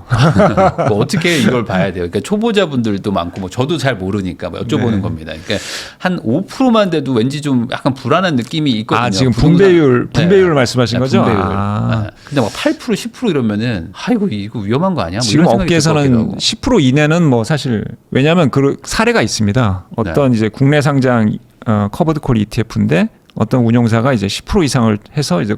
뭐 어떻게 이걸 봐야 돼요? 그러니까 초보자분들도 많고 뭐 저도 잘 모르니까 뭐 여쭤보는 네. 겁니다. 그러니까 한 5%만 돼도 왠지 좀 약간 불안한 느낌이 있거든요. 지금 부동산. 분배율 네. 말씀하신 네, 거죠? 분배율. 네. 근데 막 8% 10% 이러면은 이거 위험한 거 아니야? 뭐 지금 이런 생각이 들 것 같기도 업계에서는 하고. 10% 이내는 뭐 사실 왜냐하면 그 사례가 있습니다. 어떤 이제 국내 상장 커버드 콜 ETF인데 어떤 운용사가 이제 10% 이상을 해서 이제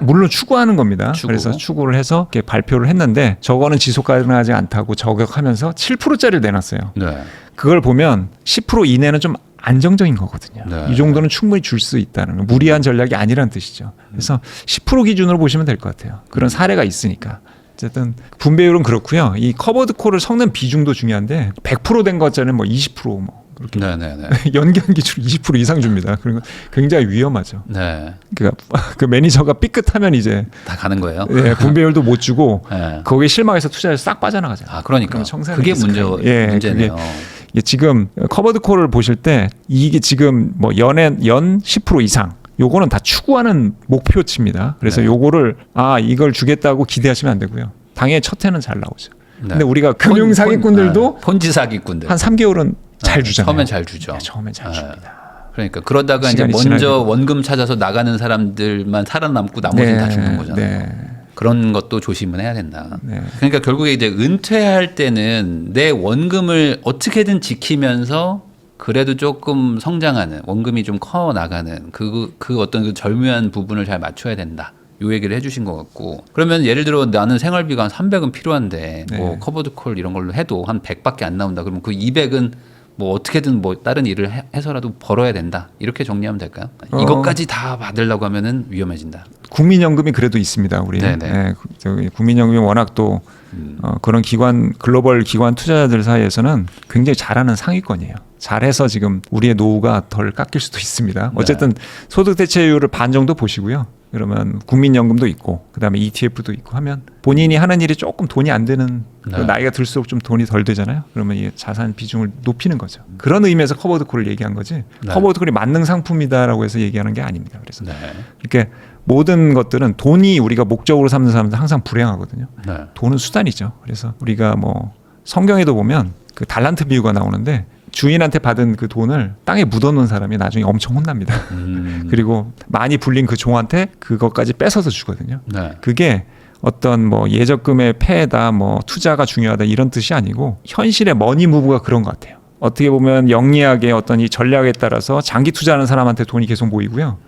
물론 추구하는 겁니다. 그래서 추구를 해서 이렇게 발표를 했는데 저거는 지속 가능하지 않다고 저격하면서 7%짜리를 내놨어요. 네. 그걸 보면 10% 이내는 좀 안정적인 거거든요. 네. 이 정도는 충분히 줄 수 있다는 무리한 전략이 아니라는 뜻이죠. 그래서 10% 기준으로 보시면 될 것 같아요. 그런 사례가 있으니까. 어쨌든 분배율은 그렇고요. 이 커버드 콜을 섞는 비중도 중요한데 100% 된 것짜리는 뭐 20% 뭐 그렇게 네네네. 연기한 기준 20% 이상 줍니다. 그리고 굉장히 위험하죠. 네. 그 매니저가 삐끗하면 이제 다 가는 거예요. 분배율도 못 주고 네. 거기에 실망해서 투자를 싹 빠져나가잖아요. 그러니까 청산의 그게 리스크예요. 문제네요. 이게 지금 커버드 콜을 보실 때 이게 지금 뭐 연 10% 이상 요거는 다 추구하는 목표치입니다. 그래서 네. 요거를 이걸 주겠다고 기대하시면 안 되고요. 당연히 첫 해는 잘 나오죠. 네. 근데 우리가 금융 사기꾼들도 폰지 사기꾼들 한 3개월은 잘 주잖아요. 처음엔 잘 주죠. 네, 처음엔 잘 네. 줍니다. 그러니까 그러다가 이제 시간이 먼저 지나니까. 원금 찾아서 나가는 사람들만 살아남고 나머지는 다 죽는 거잖아요. 네. 그런 것도 조심은 해야 된다. 네. 그러니까 결국에 이제 은퇴할 때는 내 원금을 어떻게든 지키면서 그래도 조금 성장하는 원금이 좀 커 나가는 그 어떤 그 절묘한 부분을 잘 맞춰야 된다. 요 얘기를 해주신 것 같고 그러면 예를 들어 나는 생활비가 한 300은 필요한데 뭐 네. 커버드 콜 이런 걸로 해도 한 100밖에 안 나온다. 그러면 그 200은 뭐 어떻게든 뭐 다른 일을 해서라도 벌어야 된다. 이렇게 정리하면 될까요? 이것까지 다 받으려고 하면은 위험해진다. 국민연금이 그래도 있습니다. 우리 네네. 저기 국민연금이 워낙 또 그런 기관 글로벌 기관 투자자들 사이에서는 굉장히 잘하는 상위권이에요. 잘해서 지금 우리의 노후가 덜 깎일 수도 있습니다. 어쨌든 소득 대체율을 반 정도 보시고요. 그러면 국민연금도 있고 그다음에 ETF도 있고 하면 본인이 하는 일이 조금 돈이 안 되는 네. 나이가 들수록 좀 돈이 덜 되잖아요. 그러면 이 자산 비중을 높이는 거죠. 그런 의미에서 커버드 콜을 얘기한 거지. 네. 커버드 콜이 만능 상품이다라고 해서 얘기하는 게 아닙니다. 그래서 네. 이렇게 모든 것들은 돈이 우리가 목적으로 삼는 사람들은 항상 불행하거든요. 네. 돈은 수단이죠. 그래서 우리가 뭐 성경에도 보면 그 달란트 비유가 나오는데 주인한테 받은 그 돈을 땅에 묻어놓은 사람이 나중에 엄청 혼납니다. 그리고 많이 불린 그 종한테 그것까지 뺏어서 주거든요. 네. 그게 어떤 뭐 예적금의 폐해다, 뭐 투자가 중요하다 이런 뜻이 아니고 현실의 머니 무브가 그런 것 같아요. 어떻게 보면 영리하게 어떤 이 전략에 따라서 장기 투자하는 사람한테 돈이 계속 모이고요.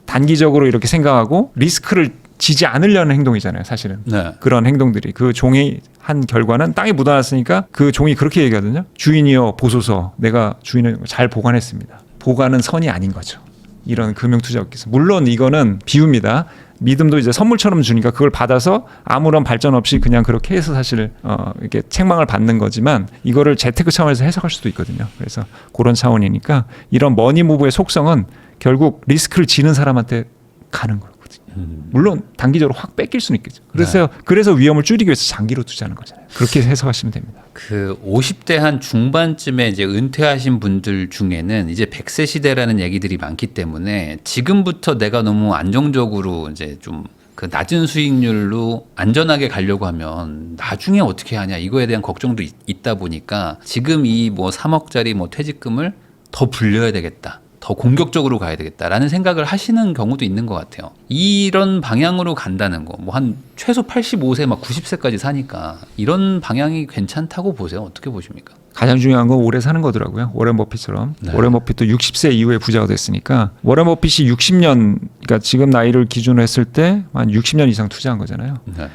단기적으로 이렇게 생각하고 리스크를 지지 않으려는 행동이잖아요, 사실은. 네. 그런 행동들이 그 종이 한 결과는 땅에 묻어놨으니까 그 종이 그렇게 얘기하거든요. 주인이여 보소서, 내가 주인을 잘 보관했습니다. 보관은 선이 아닌 거죠. 이런 금융투자업계에서. 물론 이거는 비유입니다. 믿음도 이제 선물처럼 주니까 그걸 받아서 아무런 발전 없이 그냥 그렇게 해서 사실 이렇게 책망을 받는 거지만 이거를 재테크 차원에서 해석할 수도 있거든요. 그래서 그런 차원이니까 이런 머니 무브의 속성은 결국 리스크를 지는 사람한테 가는 거거든요. 물론 단기적으로 확 뺏길 수는 있겠죠. 그래서 위험을 줄이기 위해서 장기로 투자하는 거잖아요. 그렇게 해석하시면 됩니다. 그 50대 한 중반쯤에 이제 은퇴하신 분들 중에는 이제 100세 시대라는 얘기들이 많기 때문에 지금부터 내가 너무 안정적으로 이제 좀 그 낮은 수익률로 안전하게 가려고 하면 나중에 어떻게 하냐 이거에 대한 걱정도 있다 보니까 지금 이 뭐 3억짜리 뭐 퇴직금을 더 불려야 되겠다. 더 공격적으로 가야 되겠다라는 생각을 하시는 경우도 있는 것 같아요. 이런 방향으로 간다는 거, 뭐 한 최소 85세, 막 90세까지 사니까 이런 방향이 괜찮다고 보세요. 어떻게 보십니까? 가장 중요한 건 오래 사는 거더라고요. 워렌 버핏처럼. 네. 워렌 버핏도 60세 이후에 부자가 됐으니까 워렌 버핏이 60년, 그러니까 지금 나이를 기준으로 했을 때 한 60년 이상 투자한 거잖아요. 네.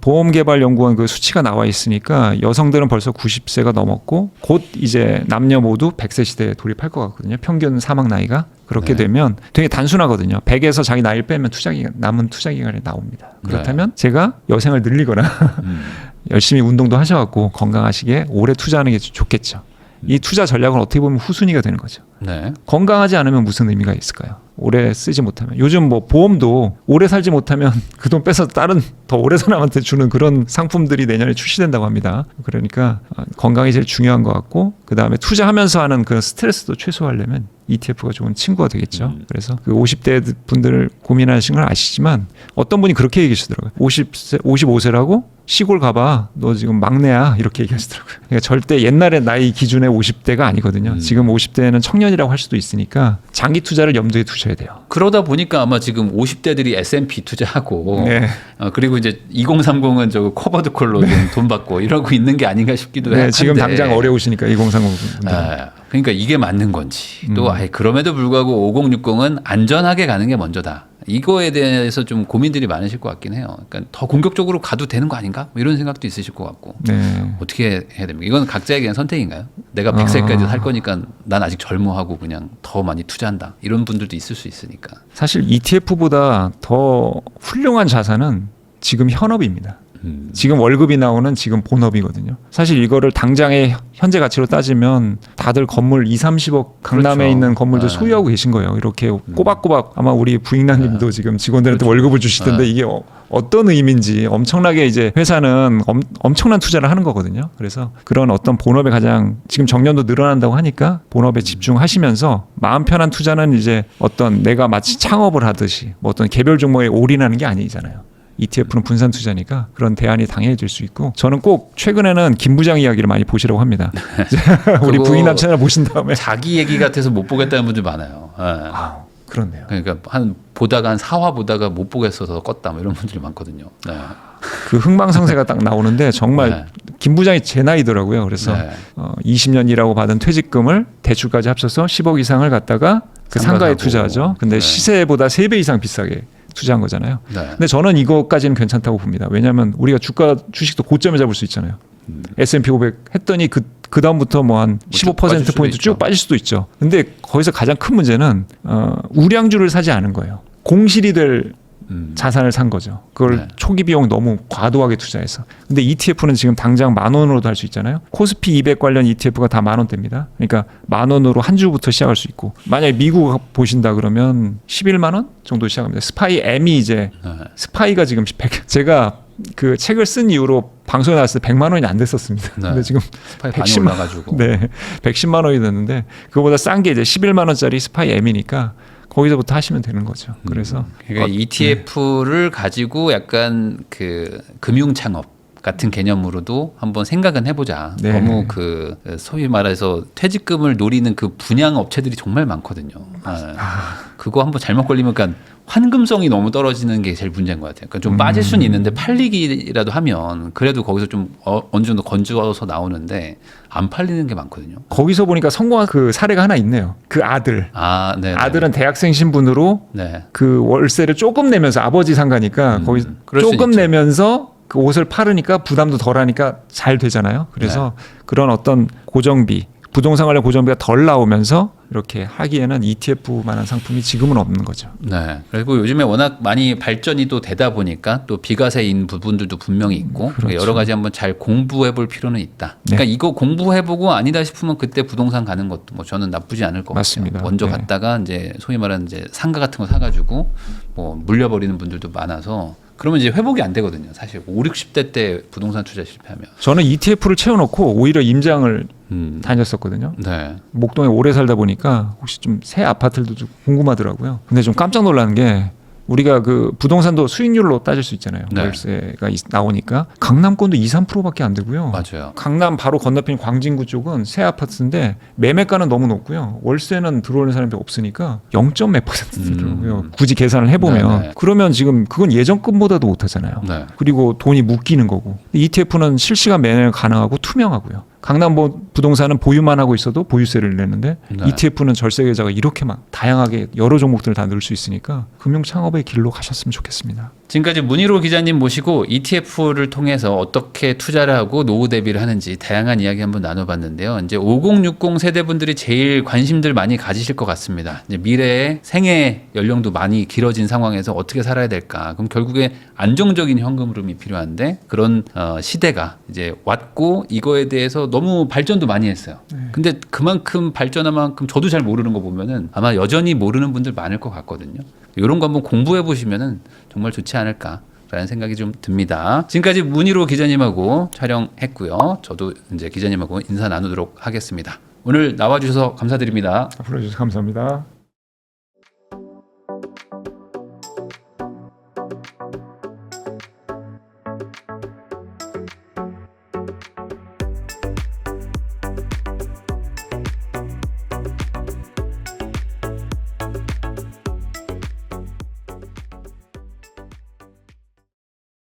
보험개발연구원 그 수치가 나와 있으니까 여성들은 벌써 90세가 넘었고 곧 이제 남녀 모두 100세 시대에 돌입할 것 같거든요. 평균 사망 나이가. 그렇게 네. 되면 되게 단순하거든요. 100에서 자기 나이를 빼면 남은 투자 기간이 나옵니다. 그렇다면 제가 여생을 늘리거나 열심히 운동도 하셔갖고 건강하시게 오래 투자하는 게 좋겠죠. 이 투자 전략은 어떻게 보면 후순위가 되는 거죠. 네. 건강하지 않으면 무슨 의미가 있을까요? 오래 쓰지 못하면. 요즘 뭐 보험도 오래 살지 못하면 그 돈 빼서 다른 더 오래 사는 사람한테 주는 그런 상품들이 내년에 출시된다고 합니다. 그러니까 건강이 제일 중요한 것 같고 그다음에 투자하면서 하는 그 스트레스도 최소화하려면 ETF가 좋은 친구가 되겠죠. 그래서 그 50대 분들 고민하시는 걸 아시지만 어떤 분이 그렇게 얘기하시더라고요. 55세라고 시골 가봐. 너 지금 막내야. 이렇게 얘기하시더라고요. 그러니까 절대 옛날의 나이 기준의 50대가 아니거든요. 지금 50대는 청년이라고 할 수도 있으니까 장기 투자를 염두에 두셔야 돼요. 그러다 보니까 아마 지금 50대들이 S&P 투자하고 네. 그리고 이제 2030은 저 커버드 콜로 좀 돈 받고 이러고 있는 게 아닌가 싶기도 해요. 네, 지금 당장 어려우시니까 2030 분들. 그러니까 이게 맞는 건지 또 그럼에도 불구하고 5060은 안전하게 가는 게 먼저다. 이거에 대해서 좀 고민들이 많으실 것 같긴 해요. 그러니까 더 공격적으로 가도 되는 거 아닌가? 뭐 이런 생각도 있으실 것 같고. 네. 어떻게 해야 됩니까? 이건 각자에게 대한 선택인가요? 내가 100세까지 살 거니까 난 아직 젊어하고 그냥 더 많이 투자한다. 이런 분들도 있을 수 있으니까. 사실 ETF보다 더 훌륭한 자산은 지금 현업입니다. 지금 월급이 나오는 지금 본업이거든요. 사실 이거를 당장의 현재 가치로 따지면 다들 건물 2, 30억 강남에 그렇죠. 있는 건물들 소유하고 계신 거예요. 이렇게 꼬박꼬박 아마 우리 부익나님도 지금 직원들한테 월급을 주시던데 이게 어떤 의미인지 엄청나게 이제 회사는 엄청난 투자를 하는 거거든요. 그래서 그런 어떤 본업에 가장 지금 정년도 늘어난다고 하니까 본업에 집중하시면서 마음 편한 투자는 이제 어떤 내가 마치 창업을 하듯이 뭐 어떤 개별 종목에 올인하는 게 아니잖아요. ETF는 분산 투자니까 그런 대안이 당연해질 수 있고 저는 꼭 최근에는 김 부장 이야기를 많이 보시라고 합니다. 우리 부인남 채널 보신 다음에 자기 얘기 같아서 못 보겠다는 분들 많아요. 그렇네요. 그러니까 한 4화 보다가 못 보겠어서 껐다 뭐 이런 분들이 많거든요. 네. 그 흥망성쇠가 딱 나오는데 정말 김 부장이 제 나이더라고요. 그래서 20년 일하고 받은 퇴직금을 대출까지 합쳐서 10억 이상을 갖다가 그 상가에 투자하죠. 근데 시세보다 3배 이상 비싸게 투자한 거잖아요. 근데 저는 이거까지는 괜찮다고 봅니다. 왜냐하면 우리가 주식도 고점에 잡을 수 있잖아요. S&P 500 했더니 그 다음부터 뭐 한 15%포인트 쭉 빠질 수도 있죠. 근데 거기서 가장 큰 문제는 우량주를 사지 않은 거예요. 공실이 될 자산을 산 거죠. 그걸 초기 비용 너무 과도하게 투자해서. 근데 ETF는 지금 당장 10,000원으로도 할 수 있잖아요. 코스피 200 관련 ETF가 다 10,000원대입니다. 그러니까 10,000원으로 한 주부터 시작할 수 있고 만약에 미국 보신다 그러면 11만 원 정도 시작합니다. 스파이 M이 이제 스파이가 지금 제가 그 책을 쓴 이후로 방송에 나왔을 때 100만 원이 안 됐었습니다. 근데 지금 스파이 많이 올라가지고 110만 원이 됐는데 그거보다 싼 게 이제 11만 원짜리 스파이 M이니까 거기서부터 하시면 되는 거죠. 그래서 그러니까 ETF를 가지고 약간 그 금융 창업 같은 개념으로도 한번 생각은 해보자. 네. 너무 그 소위 말해서 퇴직금을 노리는 그 분양 업체들이 정말 많거든요. 그거 한번 잘못 걸리면 그러니까 환금성이 너무 떨어지는 게 제일 문제인 것 같아요. 그러니까 좀 빠질 수는 있는데 팔리기라도 하면 그래도 거기서 좀 어느 정도 건져서 나오는데 안 팔리는 게 많거든요. 거기서 보니까 성공한 그 사례가 하나 있네요. 그 아들. 네. 아들은 대학생 신분으로 네. 그 월세를 조금 내면서 아버지 상가니까 거기 그럴 수 조금 있죠. 내면서 그 옷을 팔으니까 부담도 덜하니까 잘 되잖아요. 그래서 그런 어떤 고정비, 부동산 관련 고정비가 덜 나오면서 이렇게 하기에는 ETF만한 상품이 지금은 없는 거죠. 네. 그리고 요즘에 워낙 많이 발전이 또 되다 보니까 또 비과세인 부분들도 분명히 있고 그렇죠. 여러 가지 한번 잘 공부해 볼 필요는 있다. 네. 그러니까 이거 공부해 보고 아니다 싶으면 그때 부동산 가는 것도 뭐 저는 나쁘지 않을 것 맞습니다. 같아요. 먼저 네. 갔다가 이제 소위 말하는 이제 상가 같은 거 사가지고 뭐 물려버리는 분들도 많아서 그러면 이제 회복이 안 되거든요. 사실 5, 60대 때 부동산 투자 실패하면. 저는 ETF를 채워놓고 오히려 임장을 다녔었거든요. 네. 목동에 오래 살다 보니까 혹시 좀 새 아파트들도 좀 궁금하더라고요. 근데 좀 깜짝 놀라는 게 우리가 그 부동산도 수익률로 따질 수 있잖아요. 네. 월세가 나오니까 강남권도 2, 3%밖에 안 되고요. 맞아요. 강남 바로 건너편 광진구 쪽은 새 아파트인데 매매가는 너무 높고요. 월세는 들어오는 사람이 없으니까 0.몇 %더라고요. 굳이 계산을 해보면 네네. 그러면 지금 그건 예전급보다도 못하잖아요. 네. 그리고 돈이 묶이는 거고 ETF는 실시간 매매 가능하고 투명하고요. 강남 부동산은 보유만 하고 있어도 보유세를 내는데 네. ETF는 절세 계좌가 이렇게 막 다양하게 여러 종목들을 다 넣을 수 있으니까 금융 창업의 길로 가셨으면 좋겠습니다. 지금까지 문희로 기자님 모시고 ETF를 통해서 어떻게 투자를 하고 노후 대비를 하는지 다양한 이야기 한번 나눠봤는데요. 이제 5060 세대분들이 제일 관심들 많이 가지실 것 같습니다. 이제 미래의 생애 연령도 많이 길어진 상황에서 어떻게 살아야 될까? 그럼 결국에 안정적인 현금 흐름이 필요한데 그런 시대가 이제 왔고 이거에 대해서 너무 발전도 많이 했어요. 근데 그만큼 발전한 만큼 저도 잘 모르는 거 보면은 아마 여전히 모르는 분들 많을 것 같거든요. 이런 거 한번 공부해 보시면은 정말 좋지 않을까라는 생각이 좀 듭니다. 지금까지 문희로 기자님하고 촬영했고요. 저도 이제 기자님하고 인사 나누도록 하겠습니다. 오늘 나와주셔서 감사드립니다. 불러주셔서 감사합니다.